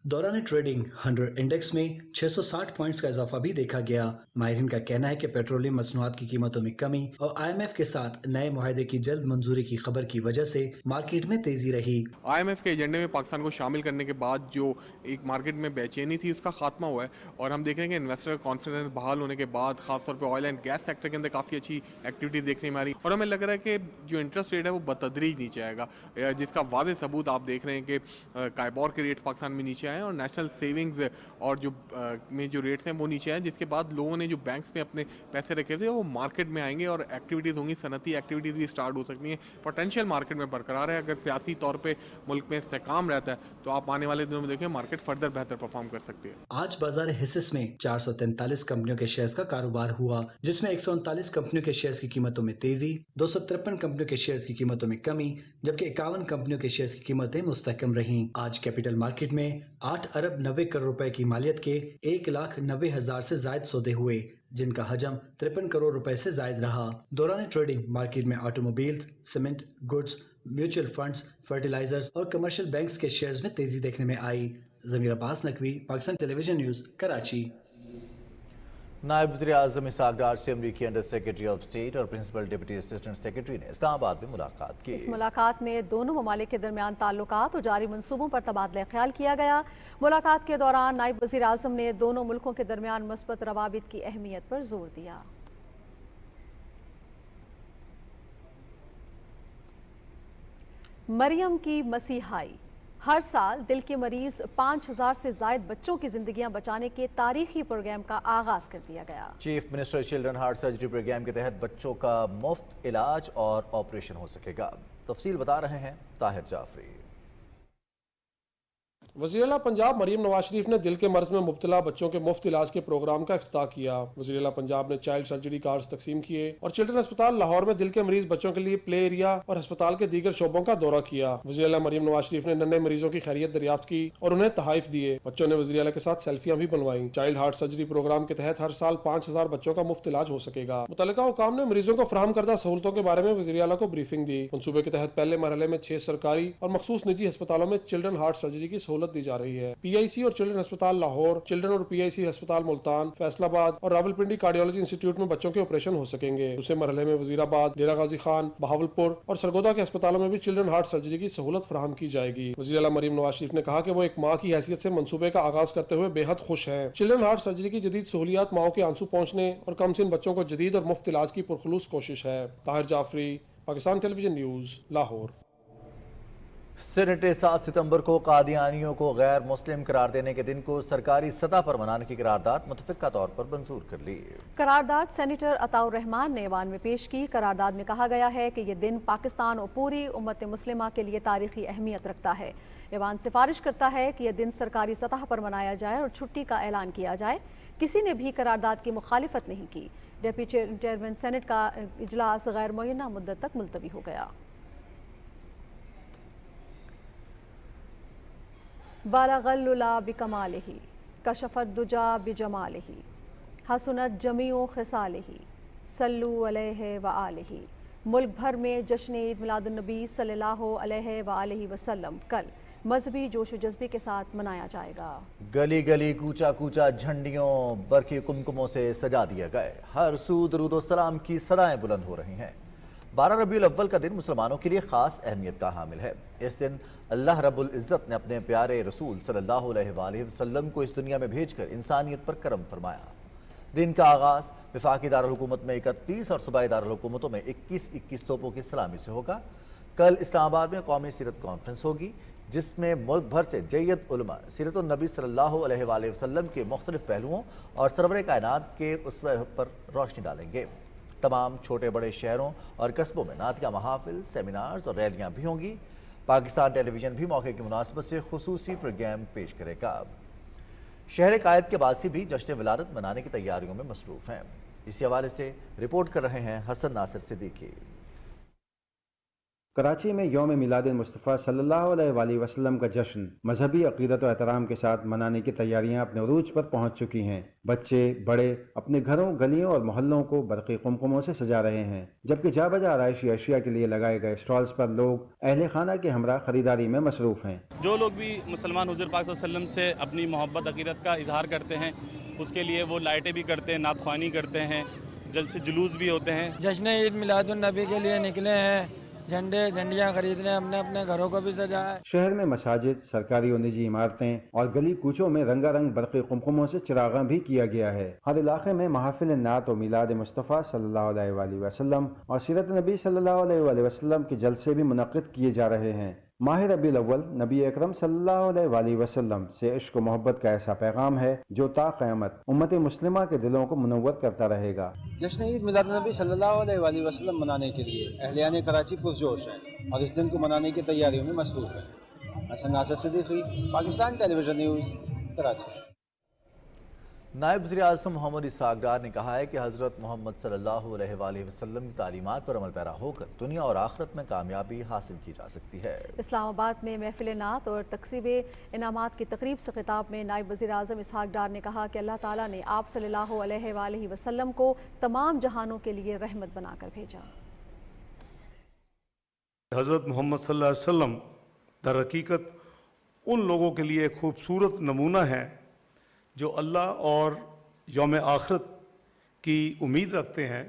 दौरान ट्रेडिंग 100 इंडेक्स में 660 पॉइंट्स का इजाफा भी देखा गया। माहिरीन का कहना है कि पेट्रोलियम मसनूआत की कीमतों में कमी और IMF के साथ नए मुआहदे की जल्द मंजूरी की खबर की वजह से मार्केट में तेजी रही। IMF के एजेंडे में पाकिस्तान को शामिल करने के बाद जो एक मार्केट में बेचैनी थी उसका खात्मा हुआ है और हम देख रहे हैं कि इन्वेस्टर कॉन्फिडेंस बहाल होने के बाद खासतौर पर ऑयल एंड गैस सेक्टर के अंदर काफ़ी अच्छी एक्टिविटी देखने में आ रही और हमें लग रहा है कि जो इंटरेस्ट रेट है वो बतदरीज नीचे आएगा, जिसका वाज़ेह सबूत आप देख रहे हैं कि काइबोर के रेट्स पाकिस्तान में नीचे آئے ہیں اور نیشنل سیونگز اور جو میں جو ریٹس ہیں وہ نیچے آئے، جس کے بعد لوگوں نے جو بینکس میں اپنے پیسے رکھے تھے وہ مارکیٹ میں آئیں گے اور ایکٹیویٹیز ہوں گی، صنعتی ایکٹیویٹیز بھی اسٹارٹ ہو سکتی ہیں، پوٹینشیل مارکیٹ میں برقرار ہے۔ اگر سیاسی طور پہ ملک میں استحکام رہتا ہے تو آپ آنے والے دنوں میں دیکھیں مارکیٹ فردر بہتر پرفارم کر سکتی ہے۔ آج بازار حصص میں 443 کمپنیوں کے شیئرز کا کاروبار ہوا، جس میں 139 کمپنیوں کے شیئرز کی قیمتوں میں تیزی، 253 کمپنیوں کے شیئرز کی قیمتوں میں کمی، جبکہ 51 کمپنیوں کے شیئرز کی قیمتیں مستحکم رہیں۔ آج کیپٹل مارکیٹ میں 8 ارب 90 کروڑ روپے کی مالیت کے 1,90,000 سے زائد سودے ہوئے، جن کا حجم 53 کروڑ روپے سے زائد رہا۔ دوران ٹریڈنگ مارکیٹ میں auto mobiles, cement, goods, mutual funds, fertilisers اور کمرشل بینکس کے شیئرز میں تیزی دیکھنے میں آئی۔ Zameer Abbas Naqvi, Pakistan television news, Karachi. نائب وزیر اعظم اسحاق ڈار سے امریکی انڈر سیکرٹری آف اسٹیٹ اور پرنسپل ڈپٹی اسسٹنٹ سیکرٹری نے اسلام آباد میں ملاقات کی۔ اس ملاقات میں دونوں ممالک کے درمیان تعلقات اور جاری منصوبوں پر تبادلہ خیال کیا گیا۔ ملاقات کے دوران نائب وزیر اعظم نے دونوں ملکوں کے درمیان مثبت روابط کی اہمیت پر زور دیا۔ مریم کی مسیحائی، ہر سال دل کے مریض 5000 سے زائد بچوں کی زندگیاں بچانے کے تاریخی پروگرام کا آغاز کر دیا گیا۔ Chief minister children heart surgery programme کے تحت بچوں کا مفت علاج اور آپریشن ہو سکے گا۔ تفصیل بتا رہے ہیں طاہر جعفری۔ وزیر اعلیٰ پنجاب مریم نواز شریف نے دل کے مرض میں مبتلا بچوں کے مفت علاج کے پروگرام کا افتتاح کیا۔ وزیر اعلیٰ پنجاب نے چائلڈ سرجری کارڈز تقسیم کیے اور چلڈرن ہسپتال لاہور میں دل کے مریض بچوں کے لیے پلے ایریا اور ہسپتال کے دیگر شعبوں کا دورہ کیا۔ وزیر اعلیٰ مریم نواز شریف نے ننھے مریضوں کی خیریت دریافت کی اور انہیں تحائف دیے۔ بچوں نے وزیر اعلیٰ کے ساتھ سیلفیاں بھی بنوائیں۔ چائلڈ ہارٹ سرجری پروگرام کے تحت ہر سال 5000 بچوں کا مفت علاج ہو سکے گا۔ متعلقہ حکام نے مریضوں کو فراہم کردہ سہولتوں کے بارے میں وزیر اعلیٰ کو بریفنگ دی۔ منصوبے کے تحت پہلے مرحلے میں 6 سرکاری اور مخصوص نجی ہسپتالوں میں چلڈرن ہارٹ سرجری کی سہولت دی جا رہی ہے۔ پی آئی سی اور چلڈرن ہسپتال لاہور، چلڈرن اور پی آئی سی ہسپتال ملتان، فیصل آباد اور راولپنڈی کارڈیالوجی انسٹیٹیوٹ میں بچوں کے آپریشن ہو سکیں گے۔ دوسرے مرحلے میں وزیر آباد، ڈیرہ غازی خان، بہاولپور اور سرگودا کے ہسپتالوں میں بھی چلڈرن ہارٹ سرجری کی سہولت فراہم کی جائے گی۔ وزیر اعلیٰ مریم نواز شریف نے کہا کہ وہ ایک ماں کی حیثیت سے منصوبے کا آغاز کرتے ہوئے بے حد خوش ہیں۔ چلڈرن ہارٹ سرجری کی جدید سہولیات ماؤں کے آنسو پہنچنے اور کم سن بچوں کو جدید اور مفت علاج کی پرخلوص کوشش ہے۔ Tahir Jafri, Pakistan television news, Lahore. Saint نے 7 ستمبر کو قادیانیوں کو غیر مسلم قرار دینے کے دن کو سرکاری سطح پر منانے کی قرارداد متفقہ طور پر منظور کر لی۔ قرارداد سینیٹر عطاء الرحمان نے ایوان میں پیش کی۔ قرارداد میں کہا گیا ہے کہ یہ دن پاکستان اور پوری امت مسلمہ کے لیے تاریخی اہمیت رکھتا ہے۔ ایوان سفارش کرتا ہے کہ یہ دن سرکاری سطح پر منایا جائے اور چھٹی کا اعلان کیا جائے۔ کسی نے بھی قرارداد کی مخالفت نہیں کی۔ ڈپٹی چیئرمین سینٹ کا اجلاس غیر معینہ مدت تک ملتوی ہو گیا۔ بالغ العلا بکمالہ، کشف الدجا بجمالہ، حسنت جمیع خصالہ، صلوا علیہ وآلہ۔ ملک بھر میں جشن عید میلاد النبی صلی اللہ علیہ وآلہ وسلم کل مذہبی جوش و جذبے کے ساتھ منایا جائے گا۔ گلی گلی کوچا کوچا جھنڈیوں برقی کمکموں سے سجا دیا گئے، ہر سو درود و سلام کی صدائیں بلند ہو رہی ہیں۔ 12 ربیع الاول کا دن مسلمانوں کے لیے خاص اہمیت کا حامل ہے۔ اس دن اللہ رب العزت نے اپنے پیارے رسول صلی اللہ علیہ وآلہ وسلم کو اس دنیا میں بھیج کر انسانیت پر کرم فرمایا۔ دن کا آغاز وفاقی دارالحکومت میں 31 اور صوبائی دارالحکومتوں میں 21 توپوں کی سلامی سے ہوگا۔ کل اسلام آباد میں قومی سیرت کانفرنس ہوگی، جس میں ملک بھر سے جید علماء سیرت النبی صلی اللہ علیہ وآلہ وسلم کے مختلف پہلوؤں اور سرور کائنات کے اسوہ پر روشنی ڈالیں گے۔ تمام چھوٹے بڑے شہروں اور قصبوں میں نعتیہ محافل، سیمینارز اور ریلیاں بھی ہوں گی۔ پاکستان ٹیلی ویژن بھی موقع کی مناسبت سے خصوصی پروگرام پیش کرے گا۔ شہر قائد کے باسی بھی جشن ولادت منانے کی تیاریوں میں مصروف ہیں۔ اسی حوالے سے رپورٹ کر رہے ہیں حسن ناصر صدیقی۔ کراچی میں یوم میلاد مصطفیٰ صلی اللہ علیہ وآلہ وسلم کا جشن مذہبی عقیدت و احترام کے ساتھ منانے کی تیاریاں اپنے عروج پر پہنچ چکی ہیں۔ بچے بڑے اپنے گھروں، گلیوں اور محلوں کو برقی قمقموں سے سجا رہے ہیں، جبکہ جا بجا آرائشی اشیاء کے لیے لگائے گئے اسٹالز پر لوگ اہل خانہ کے ہمراہ خریداری میں مصروف ہیں۔ جو لوگ بھی مسلمان حضور پاک صلی اللہ علیہ وسلم سے اپنی محبت عقیدت کا اظہار کرتے ہیں، اس کے لیے وہ لائٹیں بھی کرتے ہیں، نعت خوانی کرتے ہیں، جلسے جلوس بھی ہوتے ہیں۔ جشن عید میلاد النبی کے لیے نکلے ہیں، جھنڈیاں خریدنے، اپنے گھروں کو بھی سجایا۔ شہر میں مساجد، سرکاری اور نجی عمارتیں اور گلی کوچوں میں رنگا رنگ برقی قمقموں سے چراغاں بھی کیا گیا ہے۔ ہر علاقے میں محافل نعت و میلاد مصطفیٰ صلی اللہ علیہ وآلہ وسلم اور سیرت نبی صلی اللہ علیہ وآلہ وسلم کے جلسے بھی منعقد کیے جا رہے ہیں۔ माह रबीउल अव्वल नबी अकरम सल्लल्लाहु अलैहि वसल्लम से इश्क व मोहब्बत का ऐसा पैगाम है जो ता क़यामत उम्मत मुस्लिमा के दिलों को मुनव्वर करता रहेगा। जश्न ईद मिलादुन्नबी सल्लल्लाहु अलैहि वसल्लम मनाने के लिए अहलियान कराची पुरजोश हैं और इस दिन को मनाने की तैयारियों में मसरूफ़ हैं। Hasan Nasir Siddiqui, Pakistan television news, Karachi. नायब वज़ीर-ए-आज़म मोहम्मद इसहाक़ डार ने कहा है कि हज़रत मोहम्मद सल्लल्लाहु अलैहि वसल्लम की तालीमात पर अमल पैरा होकर दुनिया और आखिरत में कामयाबी हासिल की जा सकती है। इस्लामाबाद में महफिल नात और तक़सीब इनामात की तकरीब से खिताब में नायब वज़ीर-ए-आज़म इसहाक़ डार ने कहा कि अल्लाह ताला ने आप सल्लल्लाहु अलैहि वसल्लम को तमाम जहानों के लिए रहमत बनाकर भेजा। हज़रत मोहम्मद सल्लल्लाहु अलैहि वसल्लम दर हकीकत उन लोगों के लिए एक खूबसूरत नमूना है जो अल्लाह और यौम आखिरत की उम्मीद रखते हैं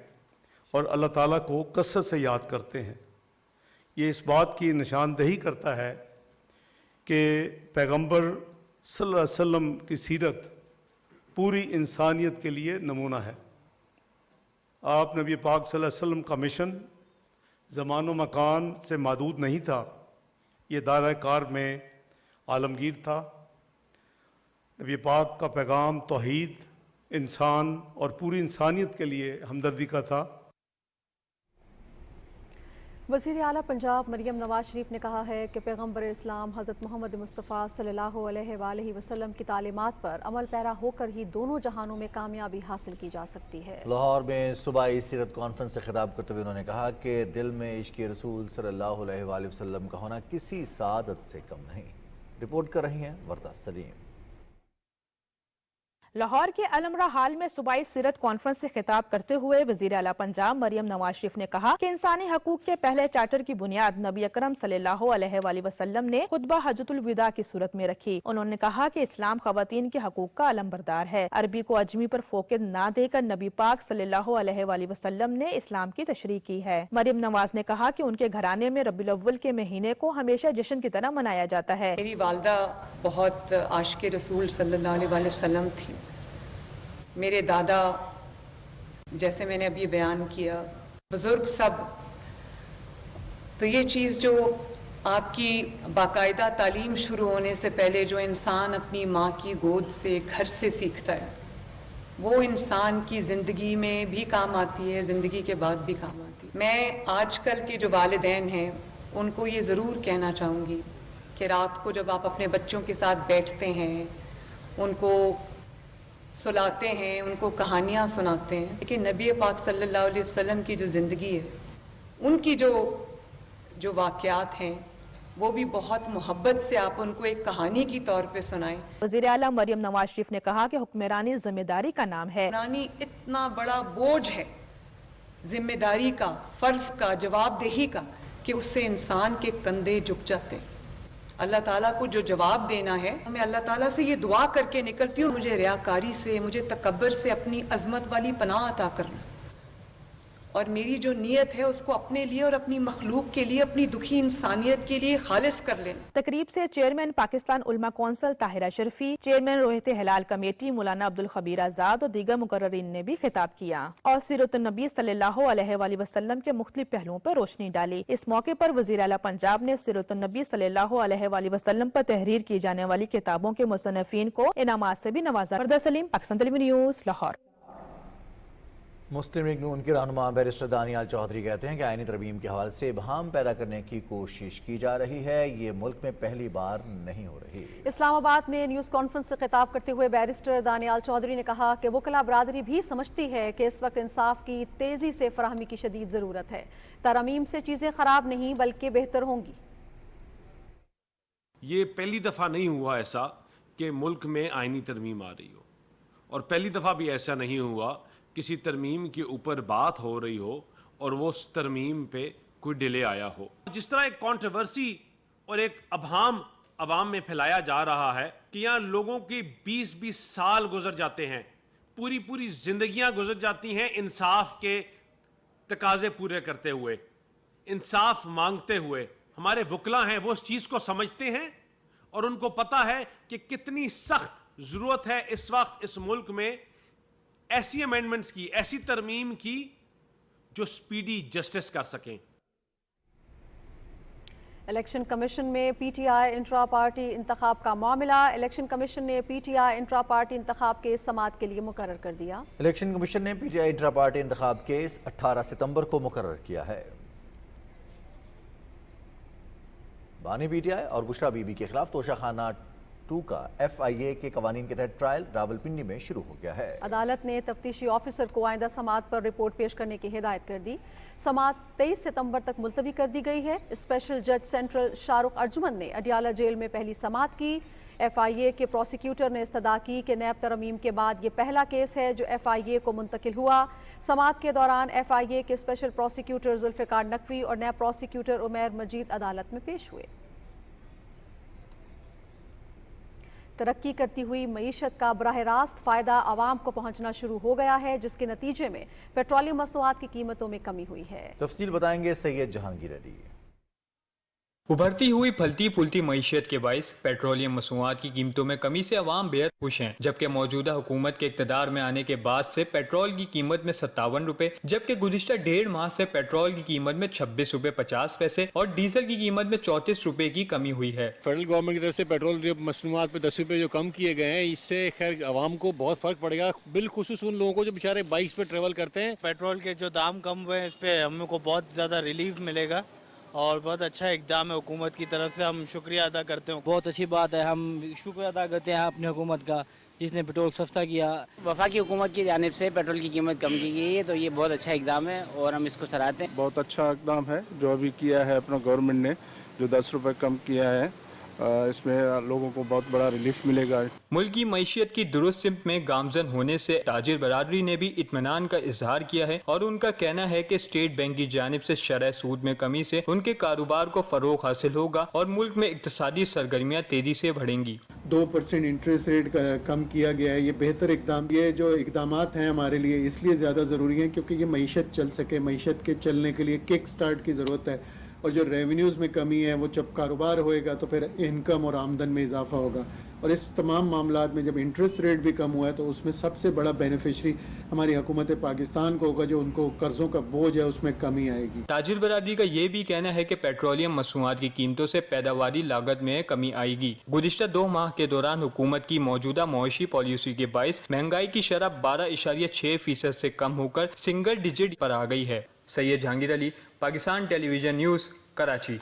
और अल्लाह ताला को कसरत से याद करते हैं। ये इस बात की निशानदही करता है कि पैगंबर सल्लल्लाहु अलैहि वसल्लम की सीरत पूरी इंसानियत के लिए नमूना है। आप नबी पाक सल्लल्लाहु अलैहि वसल्लम का मिशन ज़मान व मकान से महदूद नहीं था, ये दायरा कार में आलमगीर था। नबी पाक का पैगाम तौहीद, इंसान और पूरी इंसानियत के लिए हमदर्दी का था। वज़ीर आला पंजाब मरियम नवाज शरीफ ने कहा है कि पैगम्बर इस्लाम हज़रत मोहम्मद मुस्तफ़ा सल्लल्लाहु अलैहि वसल्लम की तालीमात पर अमल पैरा होकर ही दोनों जहानों में कामयाबी हासिल की जा सकती है। लाहौर में सूबाई सीरत कॉन्फ्रेंस से खिताब करते हुए उन्होंने कहा कि दिल में इश्क़ रसूल सल्लल्लाहु अलैहि वसल्लम का होना किसी सादत से कम नहीं। रिपोर्ट कर रही हैं वर्दा सलीम। लाहौर के अलमरा हाल में सूबाई सीरत कॉन्फ्रेंस से खिताब करते हुए वज़ीर आला पंजाब मरियम नवाज शरीफ ने कहा कि इंसानी हकूक के पहले चार्टर की बुनियाद नबी अकरम सल्लल्लाहु अलैहि वसल्लम ने खुतबा हज्जतुल विदा की सूरत में रखी। उन्होंने कहा कि इस्लाम खवातीन के हकूक का अलमबरदार है। अरबी को अजमी पर फोकस न देकर नबी पाक सल्लल्लाहु अलैहि वसल्लम ने इस्लाम की तशरीह की है। मरियम नवाज ने कहा कि उनके घराने में रबीउल अव्वल के महीने को हमेशा जश्न की तरह मनाया जाता है। मेरी वालदा बहुत आशिक़ रसूल सल्लल्लाहु अलैहि वसल्लम थी। मेरे दादा, जैसे मैंने अभी बयान किया, बुजुर्ग सब। तो ये चीज़ जो आपकी बाकायदा तालीम शुरू होने से पहले जो इंसान अपनी माँ की गोद से घर से सीखता है, वो इंसान की ज़िंदगी में भी काम आती है, ज़िंदगी के बाद भी काम आती है। मैं आजकल के जो वालिदैन हैं उनको ये ज़रूर कहना चाहूँगी कि रात को जब आप अपने बच्चों के साथ बैठते हैं, उनको सुलाते हैं, उनको कहानियाँ सुनाते हैं, लेकिन नबी पाक सल्लल्लाहु अलैहि वसल्लम की जो ज़िंदगी है, उनकी जो वाक़यात हैं, वो भी बहुत मोहब्बत से आप उनको एक कहानी की तौर पे सुनाएं। वज़ीर आला मरियम नवाज शरीफ ने कहा कि हुक्मरानी जिम्मेदारी का नाम है। हुक्मरानी इतना बड़ा बोझ है, जिम्मेदारी का, फ़र्ज का, जवाबदेही का, कि उससे इंसान के कंधे झुक जाते हैं। अल्लाह ताला को जो जवाब देना है, मैं अल्लाह ताला से ये दुआ करके निकलती हूँ, मुझे रियाकारी से, मुझे तकब्बर से अपनी अजमत वाली पनाह अता करना, और मेरी जो नीयत है उसको अपने लिए और अपनी मखलूक के लिए, अपनी दुखी इंसानियत के लिए खालिस कर लेना। तकरीब से चेयरमैन पाकिस्तान उलमा कौंसिल ताहिरा शर्फी, चेयरमैन रोहित हिलाल कमेटी मौलाना अब्दुल खबीर आजाद और दीगर मुकर्ररीन ने भी खिताब किया और सीरत नबी सल्लल्लाहु अलैहि वसल्लम के मुख्तलिफ पहलुओं पर रोशनी डाली। इस मौके पर वज़ीर आला पंजाब ने सीरत नबी सल्लल्लाहु अलैहि वसल्लम पर तहरीर की जाने वाली किताबों के मुसन्निफीन को इनामात से भी नवाजा। वर्दा सलीम, पाकिस्तान टेलीविजन न्यूज़, लाहौर। मुस्लिम लीग नून के रहनुमा बैरिस्टर दानियाल चौधरी कहते हैं कि आईनी तरमीम के हवाले से इबहाम पैदा करने की कोशिश की जा रही है। ये मुल्क में पहली बार नहीं हो रही। इस्लामाबाद में न्यूज़ कॉन्फ्रेंस से खिताब करते हुए बैरिस्टर दानियाल चौधरी ने कहा कि वकला बरादरी भी समझती है कि इस वक्त इंसाफ की तेज़ी से फराहमी की शदीद ज़रूरत है। तरमीम से चीज़ें ख़राब नहीं बल्कि बेहतर होंगी। ये पहली दफ़ा नहीं हुआ ऐसा कि मुल्क में आईनी तरमीम आ रही हो, और पहली दफ़ा भी ऐसा नहीं हुआ किसी तरमीम के ऊपर बात हो रही हो और वो उस तरमीम पे कोई डिले आया हो। जिस तरह एक कंट्रोवर्सी और एक अबहाम अवाम में फैलाया जा रहा है कि यहाँ लोगों के 20-20 साल गुजर जाते हैं, पूरी जिंदगियां गुजर जाती हैं इंसाफ के तकाजे पूरे करते हुए, इंसाफ मांगते हुए। हमारे वकला हैं वो इस चीज़ को समझते हैं और उनको पता है कि कितनी सख्त ज़रूरत है इस वक्त इस मुल्क में ऐसी अमेंडमेंट्स की, ऐसी तरमीम की जो स्पीडी जस्टिस कर सकें। इलेक्शन कमीशन में पीटीआई इंट्रा पार्टी इंतखाब का मामला। इलेक्शन कमीशन ने पीटीआई इंट्रा पार्टी इंतखाब केस समाअत के लिए मुकर्रर कर दिया। इलेक्शन कमीशन ने पीटीआई इंट्रा पार्टी इंतखाब केस 18 सितंबर को मुकर्रर किया है। बानी पीटीआई और बुशरा बीबी के खिलाफ तोशाखाना 2 का FIA के कवानीन के तहत ट्रायल रावलपिंडी में शुरू हो गया है। अदालत ने तफ्तीशी ऑफिसर को आइंदा समाअत पर रिपोर्ट पेश करने की हिदायत कर दी। समाअत 23 सितंबर तक मुलतवी कर दी गई है। स्पेशल जज सेंट्रल शाहरुख अर्जुमन ने अडियाला जेल में पहली समाअत की। FIA के प्रोसिक्यूटर ने इस्तदा की कि नैब तरमीम के बाद ये पहला केस है जो FIA को मुंतकिल हुआ। समाअत के दौरान FIA के स्पेशल प्रोसिक्यूटर जुल्फिकार नकवी और नैब प्रोसिक्यूटर उमैर मजीद अदालत में पेश हुए। तरक्की करती हुई मईशत का बराह रास्त फ़ायदा आवाम को पहुंचना शुरू हो गया है, जिसके नतीजे में पेट्रोलियम मसनूआत की कीमतों में कमी हुई है। तफसील बताएंगे सैयद जहांगीर अली। उभरती हुई फलती फूलती मईशत के बाइस पेट्रोलियम मसनूआत की कीमतों में कमी से अवाम बेहद खुश हैं, जबकि मौजूदा हुकूमत के इक़्तिदार में आने के बाद से पेट्रोल की कीमत में 57 रुपए, जबकि गुज़िश्ता 1.5 माह से पेट्रोल की कीमत में 26 रुपए 50 पैसे और डीजल की कीमत में 34 रुपए की कमी हुई है। फेडरल गवर्नमेंट की तरफ से पेट्रोल मसनूआत पे 10 रुपए जो कम किए गए हैं, इससे खैर आवाम को बहुत फर्क पड़ेगा, बिलखुसूस उन लोगों को जो बेचारे बाइक्स पे ट्रेवल करते हैं। पेट्रोल के जो दाम कम हुए हैं, इस पे हमको बहुत ज़्यादा रिलीफ मिलेगा और बहुत अच्छा इक़दाम है हुकूमत की तरफ से, हम शुक्रिया अदा करते हैं। बहुत अच्छी बात है, हम शुक्रिया अदा करते हैं अपनी हुकूमत का जिसने पेट्रोल सस्ता किया। वफाकी हुकूमत की जानिब से पेट्रोल की कीमत कम की गई है, तो ये बहुत अच्छा इक़दाम है और हम इसको सराहते हैं। बहुत अच्छा इक़दाम है जो अभी किया है अपना गवर्नमेंट ने, जो 10 रुपये कम किया है, इसमें लोगों को बहुत बड़ा रिलीफ मिलेगा। मुल्क की मईशियत की दुरुस्त सिमत में गामजन होने से ताजिर बरादरी ने भी इत्मीनान का इजहार किया है और उनका कहना है कि स्टेट बैंक की जानिब से शरह सूद में कमी से उनके कारोबार को फरोग हासिल होगा और मुल्क में इक्तसादी सरगर्मियाँ तेजी से बढ़ेंगी। 2% इंटरेस्ट रेट कम किया गया है, ये बेहतर इकदाम। ये जो इकदामात हैं हमारे लिए इसलिए ज़्यादा ज़रूरी हैं क्योंकि ये मईशत चल सके, मईशत के चलने के लिए किक स्टार्ट की ज़रूरत है। और जो रेवेन्यूज़ में कमी है वो जब कारोबार होएगा तो फिर इनकम और आमदन में इजाफा होगा। और इस तमाम मामलात में जब इंटरेस्ट रेट भी कम हुआ है तो उसमें सबसे बड़ा बेनिफिशरी हमारी हुकूमत पाकिस्तान को होगा, जो उनको कर्ज़ों का बोझ है उसमें कमी आएगी। ताजिर बरादरी का ये भी कहना है कि पेट्रोलियम मसनूआत की कीमतों से पैदावारी लागत में कमी आएगी। गुज़िश्ता 2 माह के दौरान हुकूमत की मौजूदा मौशी पॉलिसी के बाइस महंगाई की शरह 12.6% से कम होकर सिंगल डिजिट पर आ गई है। Syed Jahangir Ali, Pakistan television news, Karachi.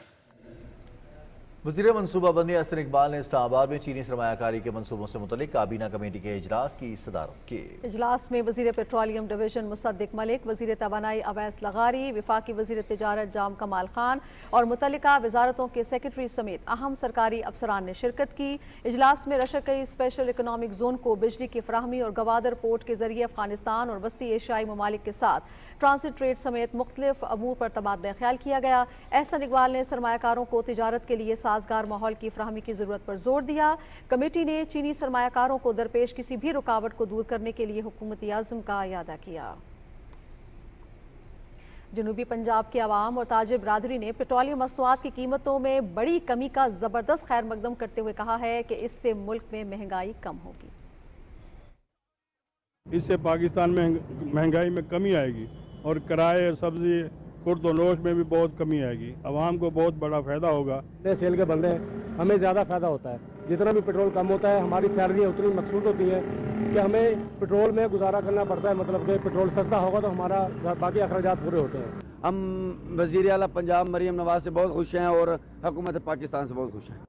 वज़ीर मनसूबाबंदी असर इकबाल ने इस्लामाबाद में चीनी सरमायाकारी के मनसूबों से मुतल्लिक काबीना कमेटी के इजलास की सदारत की। इजलास में वज़ीर पेट्रोलियम डिवीजन मुसद्दिक मलिक, वज़ीर तवानाई अवैस लगारी, विफाकी वज़ीर तिजारत जाम कमाल खान और मुतल्लिका वजारतों के सेक्रेटरी समेत अहम सरकारी अफसरान ने शिरकत की। इजलास में रशकई स्पेशल इकनॉमिक जोन को बिजली की फराहमी और गवादर पोर्ट के जरिए अफगानिस्तान और वस्ती एशियाई ममालिक के साथ ट्रांसिट ट्रेड समेत मुख्तलिफ अमूर पर तबादला ख्याल किया गया। एहसन इकबाल ने सरमायाकारों को तिजारत के लिए साजगार माहौल की फराहमी की जरूरत पर जोर दिया। कमेटी ने चीनी सरमायाकारों को दरपेश किसी भी रुकावट को दूर करने के लिए हुकूमती आज़म का इयादा किया। जनूबी पंजाब के अवाम और ताजिर बरादरी ने पेट्रोलियम मसनूआत की कीमतों में बड़ी कमी का जबरदस्त खैर मकदम करते हुए कहा है कि इससे मुल्क में महंगाई कम होगी। इससे पाकिस्तान में महंगाई में कमी आएगी और किराए, सब्जी, खुर्द-ओ-नोश में भी बहुत कमी आएगी। आवाम को बहुत बड़ा फ़ायदा होगा। सेल के बंदे हैं, हमें ज़्यादा फ़ायदा होता है। जितना भी पेट्रोल कम होता है हमारी सैलरी उतनी मखसूस होती है कि हमें पेट्रोल में गुजारा करना पड़ता है। मतलब कि पेट्रोल सस्ता होगा तो हमारा बाकी अखराजात पूरे होते हैं। हम वज़ीर आला पंजाब मरियम नवाज से बहुत खुश हैं और हुकूमत पाकिस्तान से बहुत खुश हैं।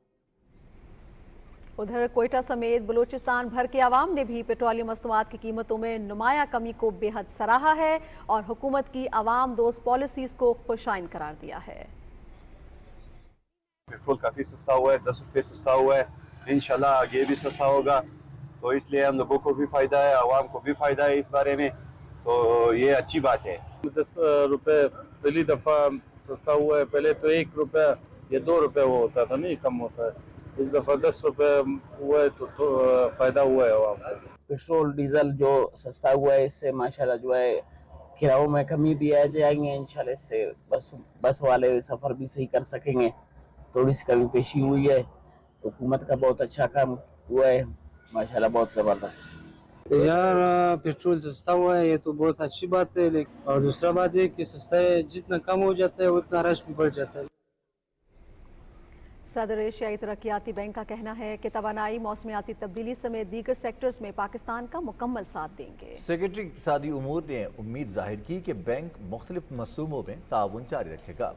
उधर कोयटा समेत बलूचिस्तान भर के अवाम ने भी पेट्रोलियम मसनूआत की कीमतों में नुमाया कमी को बेहद सराहा है और हुकूमत की अवाम दोस्त पॉलिसीज को खुशाइन करार दिया है। पेट्रोल काफ़ी सस्ता हुआ है, 10 रुपये सस्ता हुआ है, इंशाल्लाह आगे भी सस्ता होगा, तो इसलिए हम लोगों को भी फ़ायदा है, आवाम को भी फ़ायदा है इस बारे में, तो ये अच्छी बात है। 10 रुपये पहली दफ़ा सस्ता हुआ है। पहले तो 1 रुपया या 2 रुपये वो होता था, नहीं कम होता है। इस दफ़ा 10 रुपये हुआ है तो फ़ायदा हुआ है आवाम को। पेट्रोल डीजल जो सस्ता हुआ है, इससे माशाल्लाह जो है किरायों में कमी भी आ जाएंगे। इंशाल्लाह इससे बस वाले सफ़र भी सही कर सकेंगे। थोड़ी सी कमी पेशी हुई है, हुकूमत का बहुत अच्छा काम हुआ है, माशाल्लाह बहुत ज़बरदस्त। यार पेट्रोल सस्ता हुआ है, ये तो बहुत अच्छी बात है, लेकिन और दूसरा बात है कि सस्ता है, जितना कम हो जाता है उतना रश भी बढ़ जाता है। सदर एशियाई तरक्याती बैंक का कहना है कि तवानाई, मौसमियाती तब्दीली समेत दीगर सेक्टर्स में पाकिस्तान का मुकम्मल साथ देंगे। सेक्रेटरी इक़्तिसादी उमूर ने उम्मीद जाहिर की कि बैंक मुख्तलिफ मसूमों में ताउन जारी रखेगा।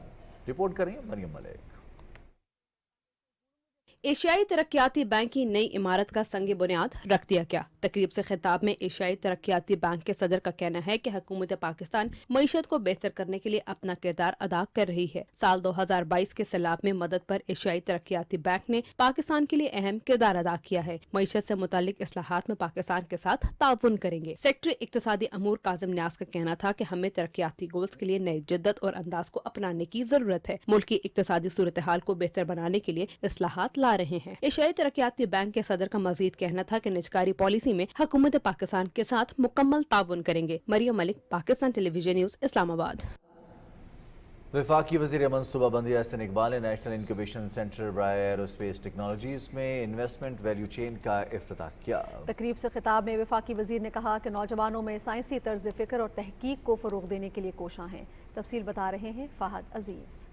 रिपोर्ट करें मरियम मलिक। एशियाई तरक्याती बैंक की नई इमारत का संग बुनियाद रख दिया गया। तकरीब से खिताब में एशियाई तरक्याती बैंक के सदर का कहना है कि हुकूमत पाकिस्तान मईशत को बेहतर करने के लिए अपना किरदार अदा कर रही है। साल 2022 के सैलाब में मदद पर एशियाई तरक्याती बैंक ने पाकिस्तान के लिए अहम किरदार अदा किया है। मईशत से मुतालिक इस्लाहात में पाकिस्तान के साथ ताउन करेंगे। सेक्रेटरी इक़्तिसादी अमूर काजिम न्याज का कहना था कि हमें तरक्याती गोल्स के लिए नई जिद्दत और अंदाज को अपनाने की जरूरत है। मुल्क की इक़्तिसादी सूरत हाल को बेहतर बनाने के लिए इस्लाहात ला रहे हैं। एशियाई तरक्याती बैंक के सदर का मजीद कहना था कि निजकारी पॉलिसी में हुकूमत पाकिस्तान के साथ मुकम्मल ताउन करेंगे। Mariam Malik, Pakistan television news, Islamabad. वफाकी वज़ीर मनसूबाबंदी एहसन इकबाल ने नेशनल इंक्यूबेशन सेंटर बराए एरोस्पेस टेक्नोलॉजीज में इन्वेस्टमेंट वैल्यू चेन का इफ्तिताह किया। तकरीब से खिताब में वफाकी वज़ीर ने कहा कि नौजवानों में साइंसी तर्ज फ़िक्र और तहकीक को फ़रोग़ देने के लिए कोशां हैं। तफसील बता रहे हैं फ़हद अजीज़।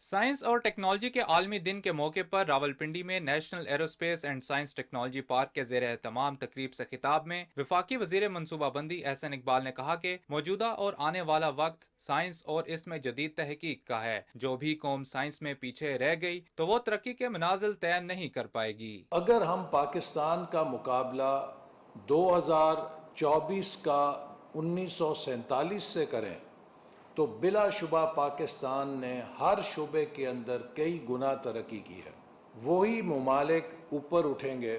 साइंस और टेक्नोलॉजी के आलमी दिन के मौके पर रावलपिंडी में national aerospace and science technology park के ज़ेर एहतमाम तकरीब से खिताब में वफाकी वज़ीर मनसूबाबंदी एहसन इकबाल ने कहा कि मौजूदा और आने वाला वक्त साइंस और इसमें जदीद तहकीक का है। जो भी कौम साइंस में पीछे रह गई तो वो तरक्की के मनाजिल तय नहीं कर पाएगी। अगर हम पाकिस्तान का मुकाबला 2024 का 1947 से करें तो बिलाशुबा पाकिस्तान ने हर शुबे के अंदर कई गुना तरक्की की है। वही ममालिक ऊपर उठेंगे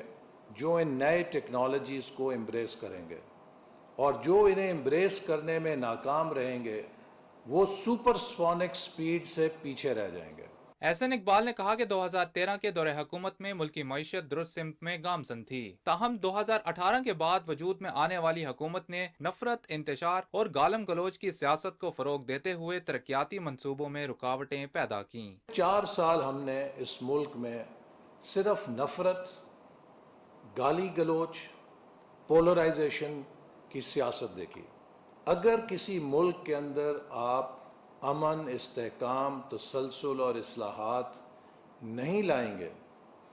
जो इन नए टेक्नोलॉजीज़ को एम्ब्रेस करेंगे, और जो इन्हें एम्ब्रेस करने में नाकाम रहेंगे वो सुपरसोनिक स्पीड से पीछे रह जाएंगे। एहसन इकबाल ने कहा कि 2013 के दौरे हुकूमत में मुल्क की मईशत दुरुस्त सिमत में गामजन थी। ताहम 2018 के बाद वजूद में आने वाली हुकूमत ने नफरत, इंतशार और गालम गलोच की सियासत को फरोग देते हुए तरक्याती मंसूबों में रुकावटें पैदा की। 4 साल हमने इस मुल्क में सिर्फ नफरत, गाली गलोच, पोलराइजेशन की सियासत देखी। अगर किसी मुल्क के अंदर आप अमन, इस्तेहकाम, तसलसल और इस्लाहात नहीं लाएंगे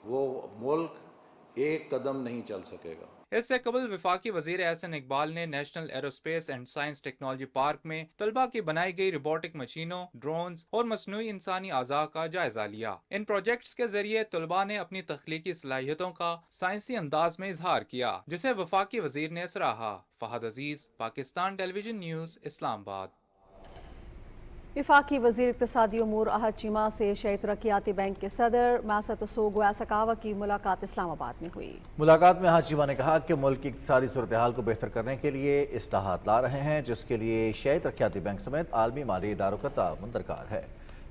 वो मुल्क एक कदम नहीं चल सकेगा। इससे कबल वफाकी वज़ीर एहसन इकबाल ने national aerospace and science technology park में तलबा की बनाई गई रोबोटिक मशीनों, ड्रोन्स और मसनूई इंसानी आज़ा का जायजा लिया। इन प्रोजेक्ट्स के जरिए तलबा ने अपनी तख्लीकी सलाहियतों का साइंसी अंदाज में इजहार किया, जिसे वफाकी वज़ीर ने सराहा। फ़हद अजीज़, पाकिस्तान टेलीविजन न्यूज़, इस्लामाबाद। वफाकी वज़ीर इक़्तिसादी उमूर अहद चीमा से एशियाई तरक्याती बैंक के सदर मासत सोगोया सकावा की मुलाकात इस्लामाबाद में हुई। मुलाकात में अहद चीमा ने कहा कि मुल्क की इक़्तिसादी सूरत हाल को बेहतर करने के लिए इस्लाहात ला रहे हैं, जिसके लिए एशियाई तरक्याती बैंक समेत आलमी माली इदारों का ताउन दरकार है।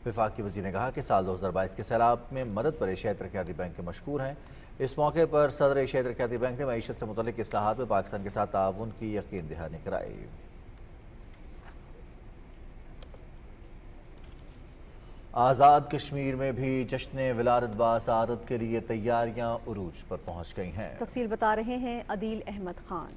वफाकी वज़ीर ने कहा कि साल 2022 के सैलाब में मदद पर एशियाई तरक्याती बैंक के मशकूर हैं। इस मौके पर सदर एशियाई तरक्याती बैंक ने मईशत से मुतल्लिक इस्लाहात में पाकिस्तान के साथ ताउन की यकीन दहानी कराई। आज़ाद कश्मीर में भी जश्न विलादत बासआदत के लिए तैयारियां उरूज पर पहुंच गई हैं। तफसील बता रहे हैं अदील अहमद खान।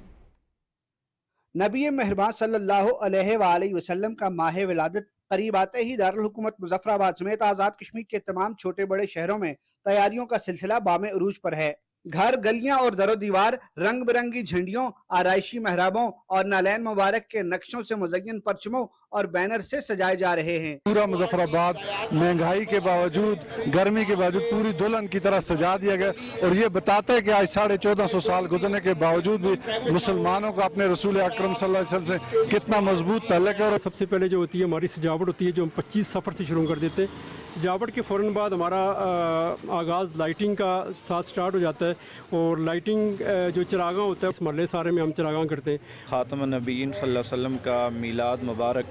नबी मेहरबान सल्लल्लाहु अलैहि वसल्लम का माह विलादत करीब आते ही दारुल हुकूमत मुजफ्फराबाद समेत आज़ाद कश्मीर के तमाम छोटे बड़े शहरों में तैयारियों का सिलसिला बामे उरूज पर है। घर, गलियां और दरो दीवार रंग बिरंगी झंडियों, आराइशी मेहराबों और नालैन मुबारक के नक्शों से मुज़य्यन परचमों और बैनर से सजाए जा रहे हैं। पूरा मुजफ्फराबाद महंगाई के बावजूद, गर्मी के बावजूद पूरी दुल्हन की तरह सजा दिया गया, और ये बताता है कि आज 1450 साल गुजरने के बावजूद भी मुसलमानों का अपने रसूल अकरम सल्लल्लाहु अलैहि वसल्लम से कितना मजबूत ताल्लुक है। और सबसे पहले जो होती है हमारी सजावट होती है, जो हम 25 सफ़र से शुरू कर देते हैं। सजावट के फ़ौरन बाद हमारा आगाज़ लाइटिंग का साथ स्टार्ट हो जाता है, और लाइटिंग जो चरागां होता है इस महल्ले सारे में हम चरागां करते हैं। ख़ातमुन नबीय्यीन सल्लल्लाहु अलैहि वसल्लम का मीलाद मुबारक,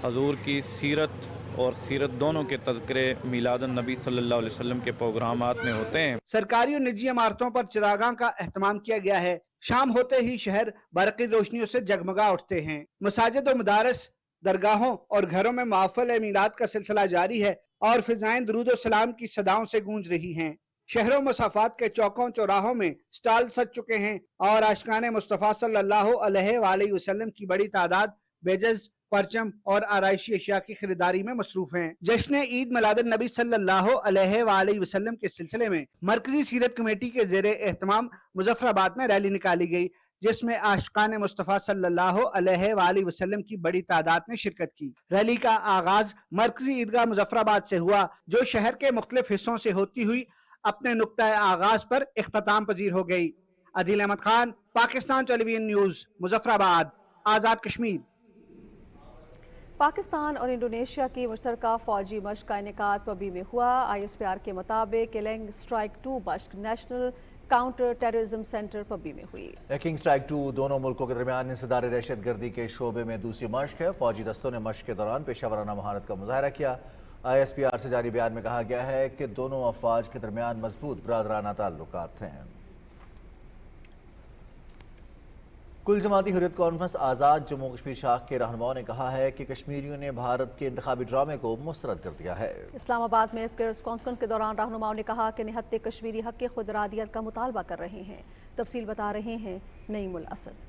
हजूर की सीरत और सीरत दोनों के तज़किरे मीलादुन नबी सल्लल्लाहु अलैहि वसल्लम के प्रोग्रामात में होते हैं। सरकारी और निजी इमारतों पर चिरागां का एहतमाम किया गया है। शाम होते ही शहर बरक़ी रोशनियों से जगमगा उठते हैं। मसाजिद और मदारस, दरगाहों और घरों में महफ़िल मीलाद का सिलसिला जारी है और फिजाएं दुरूद और सलाम की सदाओं से गूंज रही हैं। शहरों मसाफात के चौकों चौराहों में स्टॉल सज चुके हैं और आशिकाने मुस्तफ़ा सल्लल्लाहु अलैहि वसल्लम की बड़ी तादाद बेजज परचम और आराइशी अशिया की खरीदारी में मसरूफ हैं। जश्न ईद मिलादुन नबी सल्लल्लाहु अलैहि वसल्लम के सिलसिले में मरकजी सीरत कमेटी के ज़ेरे एहतमाम मुजफ्फराबाद में रैली निकाली गई, जिसमें आशिकान मुस्तफ़ा सल्लल्लाहु अलैहि वसल्लम की बड़ी तादाद ने शिरकत की। रैली का आगाज मरकजी ईदगाह मुजफ्फराबाद से हुआ, जो शहर के मुख्तलिफ हिस्सों से होती हुई अपने नुक्ता आगाज पर इख्तिताम पजीर हो गई। Adeel Ahmad Khan, Pakistan television news, Muzaffarabad, Azad Kashmir. पाकिस्तान और इंडोनेशिया की मुश्तरका फौजी मश्क का इनेकाद पबी में हुआ। ISPR के मुताबिक किलिंग स्ट्राइक 2 मश्क national counter terrorism centre Pabbi में हुई। किंग स्ट्राइक 2 दोनों मुल्कों के दरमियान इंसदार दहशत गर्दी के शोबे में दूसरी मश्क है। फौजी दस्तों ने मश्क के दौरान पेशावराना महारत का मुजाहरा किया। ISPR से जारी बयान में कहा गया है कि दोनों अफवाज के दरमियान मजबूत बरादराना ताल्लुकात हैं। कुल जमाती हुर्रियत कॉन्फ्रेंस आज़ाद जम्मू कश्मीर शाख के रहनुमाओं ने कहा है कि कश्मीरियों ने भारत के इंतखाबी ड्रामे को मुस्तरद कर दिया है। इस्लामाबाद में प्रेस कॉन्फ्रेंस के दौरान रहनुमाओं ने कहा कि निहत्ते कश्मीरी हक की खुदरादियत का मुतालबा कर रहे हैं। तफसील बता रहे हैं नईमुल असद।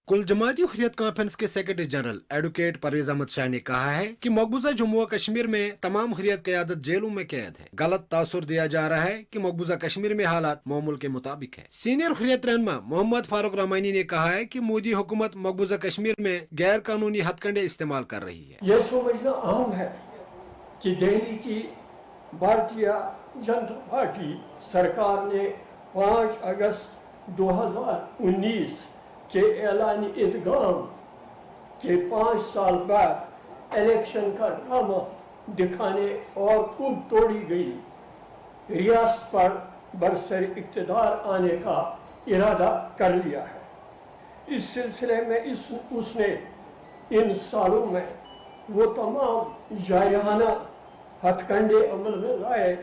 कुल जमाती हुर्रियत कॉन्फ्रेंस के secretary general advocate Parvez Ahmed Shah ने कहा है कि मकबूजा जम्मू और कश्मीर में तमाम हुर्रियत क़यादत जेलों में कैद है। गलत तासुर दिया जा रहा है कि मकबूजा कश्मीर में हालात मामूल के मुताबिक है। सीनियर हुर्रियत रहनुमा मोहम्मद फारूक रमानी ने कहा है कि मोदी हुकूमत मकबूजा कश्मीर में गैर कानूनी हथकंडे इस्तेमाल कर रही है। यह समझना अहम है कि दिल्ली की भारतीय जनता पार्टी सरकार ने 5 अगस्त 2019 के ऐलानी इदगाम के 5 साल बाद इलेक्शन का ड्रामा दिखाने और खूब तोड़ी गई रियासत पर बरसर इक़्तिदार आने का इरादा कर लिया है। इस सिलसिले में उसने इन सालों में वो तमाम जायराना हथकंडे अमल में लाए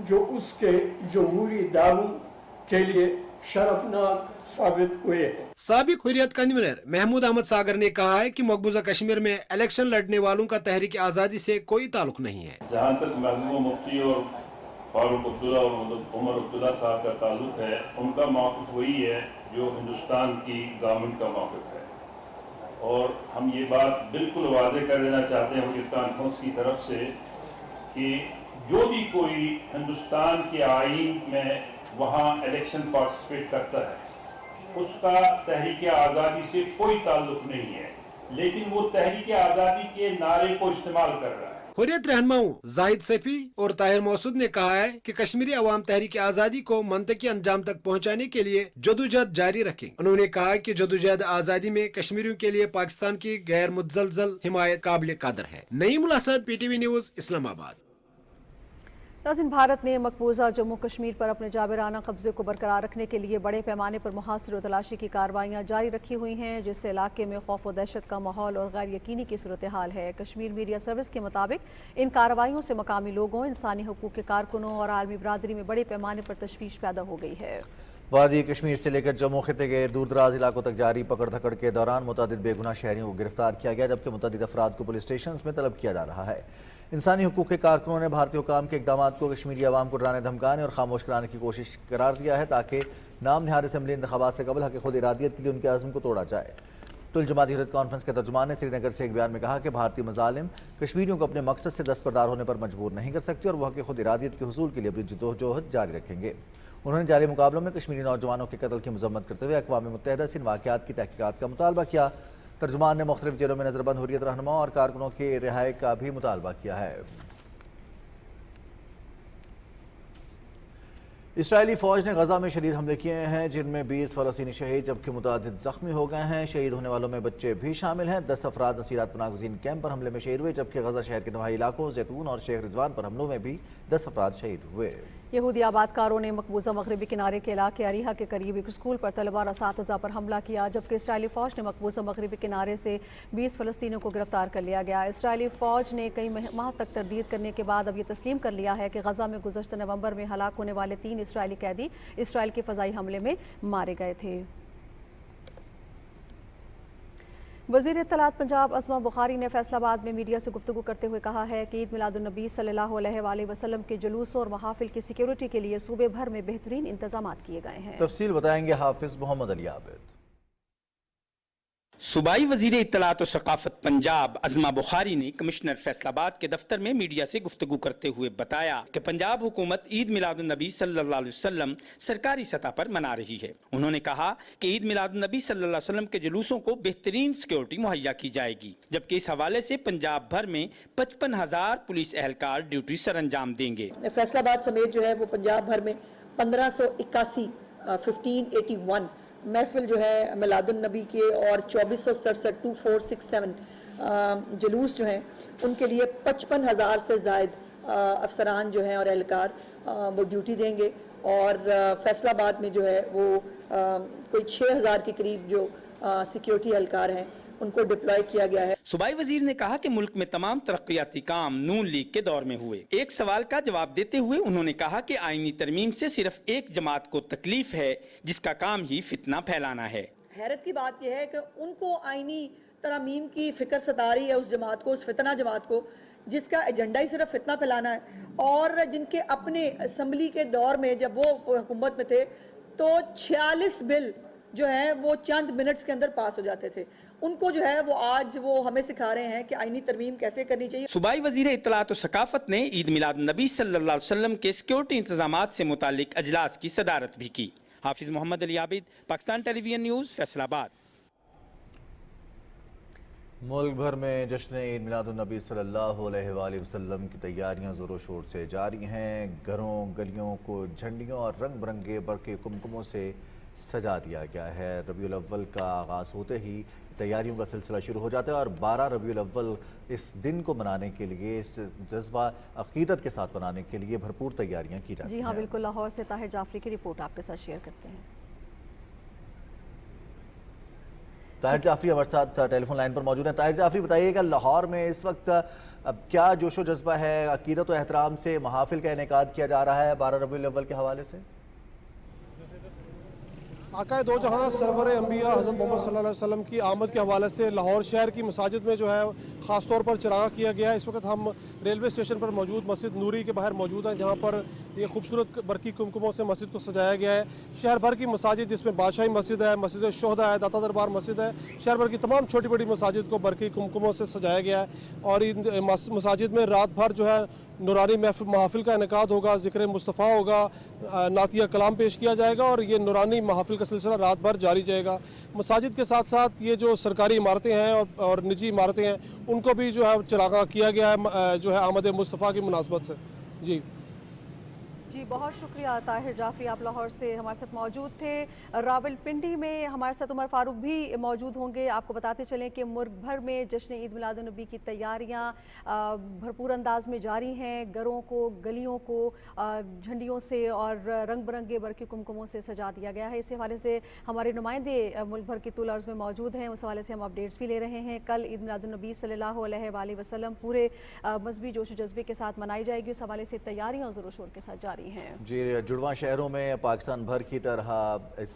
जो उसके जमहूरी दावों के लिए शर्मनाक साबित हुए हैं। साबिक हुर्रियत कन्वीनर महमूद अहमद सागर ने कहा है कि मकबूजा कश्मीर में इलेक्शन लड़ने वालों का तहरीक आज़ादी से कोई ताल्लुक नहीं है। जहाँ तक महबूबा मुफ्ती और फारूक अब्दुल्ला और उमर अब्दुल्ला साहब का ताल्लुक है, उनका मौक़िफ़ वही है जो हिंदुस्तान की गवर्नमेंट का मौक़िफ़ है। और हम ये बात बिल्कुल वाज़ेह कर देना चाहते हैं हुर्रियत कॉन्फ्रेंस की तरफ से कि जो भी कोई हिंदुस्तान के आईन में वहाँ इलेक्शन पार्टिसिपेट करता है, उसका तहरीक आज़ादी से कोई ताल्लुक नहीं है, लेकिन वो तहरीक आज़ादी के नारे को इस्तेमाल कर रहा है। हुर्रियत रहनुमाओं जाहिद सैफी और ताहिर मौसूद ने कहा है कि कश्मीरी अवाम तहरीक आज़ादी को मंतकी अंजाम तक पहुँचाने के लिए जदोजहद जारी रखें। उन्होंने कहा कि जदोजहद आज़ादी में कश्मीरियों के लिए पाकिस्तान की गैर मुतज़लज़ल हिमायत काबिल कदर है। Naimul Asad, PTV news, Islamabad. नाज़रीन, भारत ने मकबूजा जम्मू कश्मीर पर अपने जाबिराना कब्जे को बरकरार रखने के लिए बड़े पैमाने पर मुहासिर और तलाशी की कार्रवाइयाँ जारी रखी हुई हैं, जिससे इलाके में खौफ और दहशत का माहौल और गैर यकीनी की सूरत हाल है। कश्मीर मीडिया सर्विस के मुताबिक इन कार्रवाइयों से मकामी लोगों, इंसानी हकूक़ के कारकुनों और आलमी बरादरी में बड़े पैमाने पर तशवीश पैदा हो गई है। वादी कश्मीर से लेकर जम्मू खिते के दूर दराज इलाकों तक जारी पकड़ धकड़ के दौरान मुतअद्दिद बेगुनाह शहरियों को गिरफ्तार किया गया, जबकि मुतअद्दिद अफराद को पुलिस स्टेशन में तलब किया जा रहा है। इंसानी हकूक़ के कारकुनों ने भारतीय हुकाम के इक़दामात को कश्मीरी अवाम को डराने धमकाने और खामोश कराने की कोशिश करार दिया है, ताकि नाम निहार असम्बली इंतखाबात से कबल हक़ खुद इरादियत के लिए उनके अज़्म को तोड़ा जाए। तुल जमाती हुर्रियत कॉन्फ्रेंस के तर्जुमान ने श्रीनगर से एक बयान में कहा कि भारतीय मज़ालिम कश्मीरियों को अपने मकसद से दस्तबरदार होने पर मजबूर नहीं कर सकते और वह हक़ खुद इरादियत के हुसूल के लिए अपनी जद्दोजहद जारी रखेंगे। उन्होंने जारी मुकाबलों में कश्मीरी नौजवानों के कत्ल की मज़म्मत करते हुए अक़वाम मुत्तहिदा से इन वाक़यात की तहक़ीक़ात का मुतालबा किया। तर्जुमान ने मुख्तलिफ जेलों में नज़रबंद हुर्रियत रहनुमाओं और कारकुनों के रिहाई का भी मुतालबा किया है। इसराइली फ़ौज ने गजा में शदीद हमले किए हैं, जिनमें 20 फ़लस्तीनी शहीद जबकि मुतअद्दिद ज़ख्मी हो गए हैं। शहीद होने वालों में बच्चे भी शामिल हैं। 10 अफराद नसीरात पनाह गुज़ीन कैंप पर हमले में शहीद हुए, जबकि गजा शहर के नवाही इलाकों जैतून और शेख रिजवान पर हमलों में भी 10 अफराद शहीद हुए। यहूदी आबादकारों ने मकबूजा मगरबी किनारे के इलाके अरीहा के करीब एक स्कूल पर तलबा और असातिज़ा पर हमला किया, जबकि इसराइली फ़ौज ने मकबूजा मगरबी किनारे से 20 फ़लस्तीनियों को गिरफ्तार कर लिया गया। इसराइली फ़ौज ने कई माह तक तरदीद करने के बाद अब ये तस्लीम कर लिया है कि गजा में गुज़श्ता नवंबर में हलाक होने वाले 3 इसराइली कैदी इसराइल के फ़ज़ाई हमले में मारे गए थे। वज़ीर इत्तलात पंजाब अज़मा बुखारी ने फैसलाबाद में मीडिया से गुफ्तगू करते हुए कहा है कि ईद मिलादुन्नबी सल्लल्लाहु अलैहि वसल्लम के जुलूसों और महाफिल की सिक्योरिटी के लिए सूबे भर में बेहतरीन इंतजाम किए गए हैं। तफसील बताएंगे हाफिज मोहम्मद अली आबिद। सूबाई वजीर इत्तलात और सकाफत पंजाब अज़मा बुखारी ने कमिश्नर फैसलाबाद के दफ्तर में मीडिया से गुफ्तगू करते हुए बताया कि पंजाब हुकूमत ईद मिलादुन्नबी सल्लल्लाहु अलैहि वसल्लम सरकारी सतह पर मना रही है। उन्होंने कहा कि ईद मिलादुन्नबी सल्लल्लाहु अलैहि वसल्लम के जुलूसों को बेहतरीन सिक्योरिटी मुहैया की जाएगी, जबकि इस हवाले से पंजाब भर में 55,000 पुलिस एहलकार ड्यूटी सरअंजाम देंगे। फैसलाबाद समेत जो है वो पंजाब भर में 1581 1581 महफिल जो है मिलादुन नबी के और 2467 2467 जुलूस जो हैं उनके लिए 55,000 से ज़ायद अफसरान जो हैं और एहलकार वो ड्यूटी देंगे और फैसलाबाद में जो है वो कोई 6,000 के करीब जो सिक्योरिटी एहलकार हैं उनको डिप्लॉय किया गया है। सूबाई वजीर ने कहा कि मुल्क में तमाम तरक्याती काम नून लीग के दौर में हुए। एक सवाल का जवाब देते हुए उन्होंने कहा कि आईनी तरमीम से सिर्फ एक जमात को तकलीफ है जिसका काम ही फितना फैलाना है। हैरत की बात यह है कि उनको आईनी तरमीम की फिक्र सता रही है उस जमात को, उस फितना जमात को जिसका एजेंडा ही सिर्फ फितना फैलाना है, और जिनके अपने असम्बली के दौर में जब वो हुकूमत में थे तो 46 बिल जो है वो चंद मिनट्स के अंदर पास हो जाते थे। उनको जो है वो आज वो हमें सिखा रहे हैं कि आईनी तरमीम कैसे करनी चाहिए। सूबाई वजीर इत्तलात और सकाफत ने ईद मिलाद नबी सल्लल्लाहु अलैहि वसल्लम के सिक्योरिटी इंतजामात से मुतालिक अजलास की सदारत भी की। हाफिज मोहम्मद अली आबिद, पाकिस्तान टेलीविजन न्यूज़, फैसलाबाद। मुल्क भर में जश्न ईद मिलादुन्नबी सल्लल्लाहु अलैहि वसल्लम की तैयारियां ज़ोरों शोर से जारी हैं। घरों गलियों को झंडियों और रंग बिरंगे बरके कुमकुमों से सजा दिया गया है। रबीउल अव्वल का आगाज़ होते ही तैयारियों का सिलसिला शुरू हो जाता है और 12 रबीउल अव्वल इस दिन को मनाने के लिए, इस जज्बा अक़ीदत के साथ मनाने के लिए भरपूर तैयारियां की जाती हैं। जी हाँ बिल्कुल, लाहौर से ताहिर जाफरी की रिपोर्ट आपके साथ शेयर करते हैं। ताहिर जाफरी हमारे साथ टेलीफोन लाइन पर मौजूद हैं। ताहिर जाफरी, बताइएगा लाहौर में इस वक्त अब क्या जोशो जज्बा है? अक़ीदत और एहतराम से महाफिल का इनेकाद किया जा रहा है 12 रबीउल अव्वल के हवाले से। आकाए दो जहां सरवर अंबिया हज़रत मोहम्मद सल्लल्लाहु अलैहि वसल्लम की आमद के हवाले से लाहौर शहर की मसाजिद में जो है ख़ास तौर पर चरागा किया गया है। इस वक्त हम रेलवे स्टेशन पर मौजूद मस्जिद नूरी के बाहर मौजूद हैं, जहां पर ये खूबसूरत बरकी कुमकुमों से मस्जिद को सजाया गया है। शहर भर की मसाजिद, जिसमें बादशाही मस्जिद है, मस्जिद शोहदा है, दाता दरबार मस्जिद है, शहर भर की तमाम छोटी बड़ी मसाजिद को बरकी कुमकुमों से सजाया गया है। और इन मसाजिद में रात भर जो है नूरानी महाफिल का इनेकाद होगा, ज़िक्र मुस्तफ़ा होगा, नातिया कलाम पेश किया जाएगा और ये नूरानी महाफिल का सिलसिला रात भर जारी रहेगा। मसाजिद के साथ साथ ये जो सरकारी इमारतें हैं और निजी इमारतें हैं उनको भी जो है चरागा किया गया है जो है आमद मुस्तफ़ा की मुनासबत से। जी बहुत शुक्रिया ताहिर जाफरी, आप लाहौर से हमारे साथ मौजूद थे। रावलपिंडी में हमारे साथ उमर फारूक भी मौजूद होंगे। आपको बताते चलें कि मुल्क भर में जश्न ईद मिलादुन्नबी की तैयारियां भरपूर अंदाज में जारी हैं। घरों को, गलियों को झंडियों से और रंग बिरंगे बरकी कुमकुमों से सजा दिया गया है। इसी हवाले से हमारे नुमाइंदे मुल्क भर की तुल अर्ज़ में मौजूद हैं, उस हवाले से हम अपडेट्स भी ले रहे हैं। कल ईद मिलादुन्नबी सल्लल्लाहु अलैहि वसल्लम पूरे मजहबी जोश जज्बे के साथ मनाई जाएगी। उस हवाले से तैयारियां ज़ोरों शोर के साथ जारी हैं। जी, जुड़वां शहरों में पाकिस्तान भर की तरह इस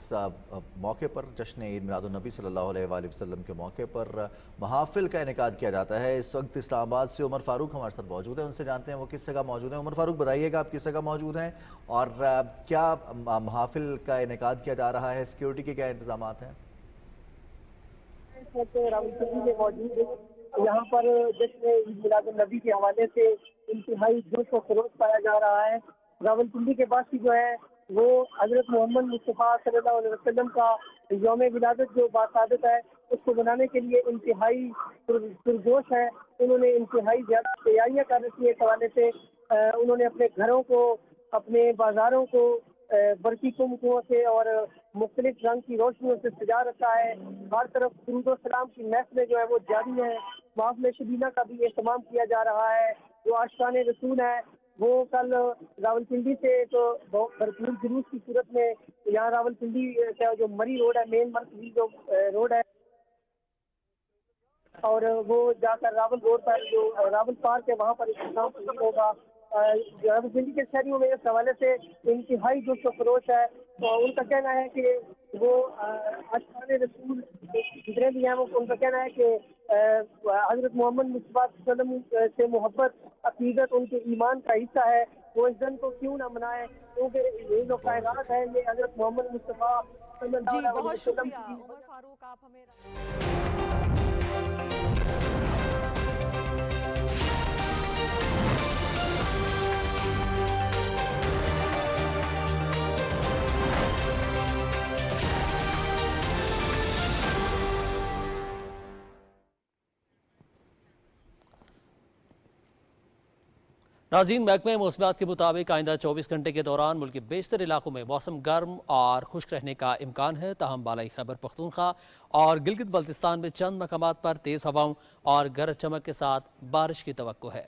मौके पर जश्न ईद मिलादुन्नबी सल्लल्लाहु अलैहि वसल्लम के मौके पर महाफिल का इनेकाद किया जाता है। इस वक्त इस्लामाबाद से उमर फारूक हमारे साथ मौजूद हैं, उनसे जानते हैं वो किस जगह मौजूद हैं। उमर फारूक, बताइएगा आप किस जगह मौजूद हैं और क्या महाफिल का इनेकाद किया जा रहा है, सिक्योरिटी के क्या इंतजाम हैं? यहाँ पर जश्न ईद मिलादुन्नबी के हवाले से इंतहाई जोश व खरोश पाया जा रहा है। रावलपिंडी के पास जो है वो हजरत मोहम्मद मुस्तफ़ा सल्लल्लाहु अलैहि वसल्लम का यौम विलादत जो बासादत है उसको बनाने के लिए इंतहाई पुरजोश है। उन्होंने इंतहाई ज़्यादा तैयारियाँ कर रखी है। इस हवाले से उन्होंने अपने घरों को, अपने बाज़ारों को बरकी कुमकुमों से और मुख्तलिफ रंग की रोशनियों से सजा रखा है। हर तरफ दुरूद व सलाम की महफिलें जो है वो जारी है। महफिल शबीना का भी एहतमाम किया जा रहा है। जो आशिकाने रसूल है वो कल रावलपिंडी से तो भरपूर जुलूस की सूरत में यहाँ रावलपिंडी का जो मरी रोड है, मेन मरकजी जो रोड है, और वो जाकर रावल रोड पर जो रावल पार्क है वहाँ पर इख्तिताम पजीर होगा। रावलपिंडी के शहरियों में इस हवाले से इंतहाई जोश व खरोश है। तो उनका कहना है कि वो आशिकाने रसूल जितने भी हैं वो उनका कहना है कि حضرت محمد مصطفیٰ صلی اللہ علیہ وسلم سے محبت عقیدت ان کے ایمان کا حصہ ہے، وہ اس دن کو کیوں نہ منائیں، کیونکہ یہ جو کائنات ہے یہ حضرت محمد مصطفیٰ صلی اللہ علیہ بہت وسلم شکریہ کی عمر فاروق، آپ ہمیں ناظرین، محکمہ موسمیات کے مطابق آئندہ 24 گھنٹے کے دوران ملک کے بیشتر علاقوں میں موسم گرم اور خشک رہنے کا امکان ہے، تاہم بالائی خیبر پختونخوا اور گلگت بلتستان میں چند مقامات پر تیز ہواؤں اور گرج چمک کے ساتھ بارش کی توقع ہے۔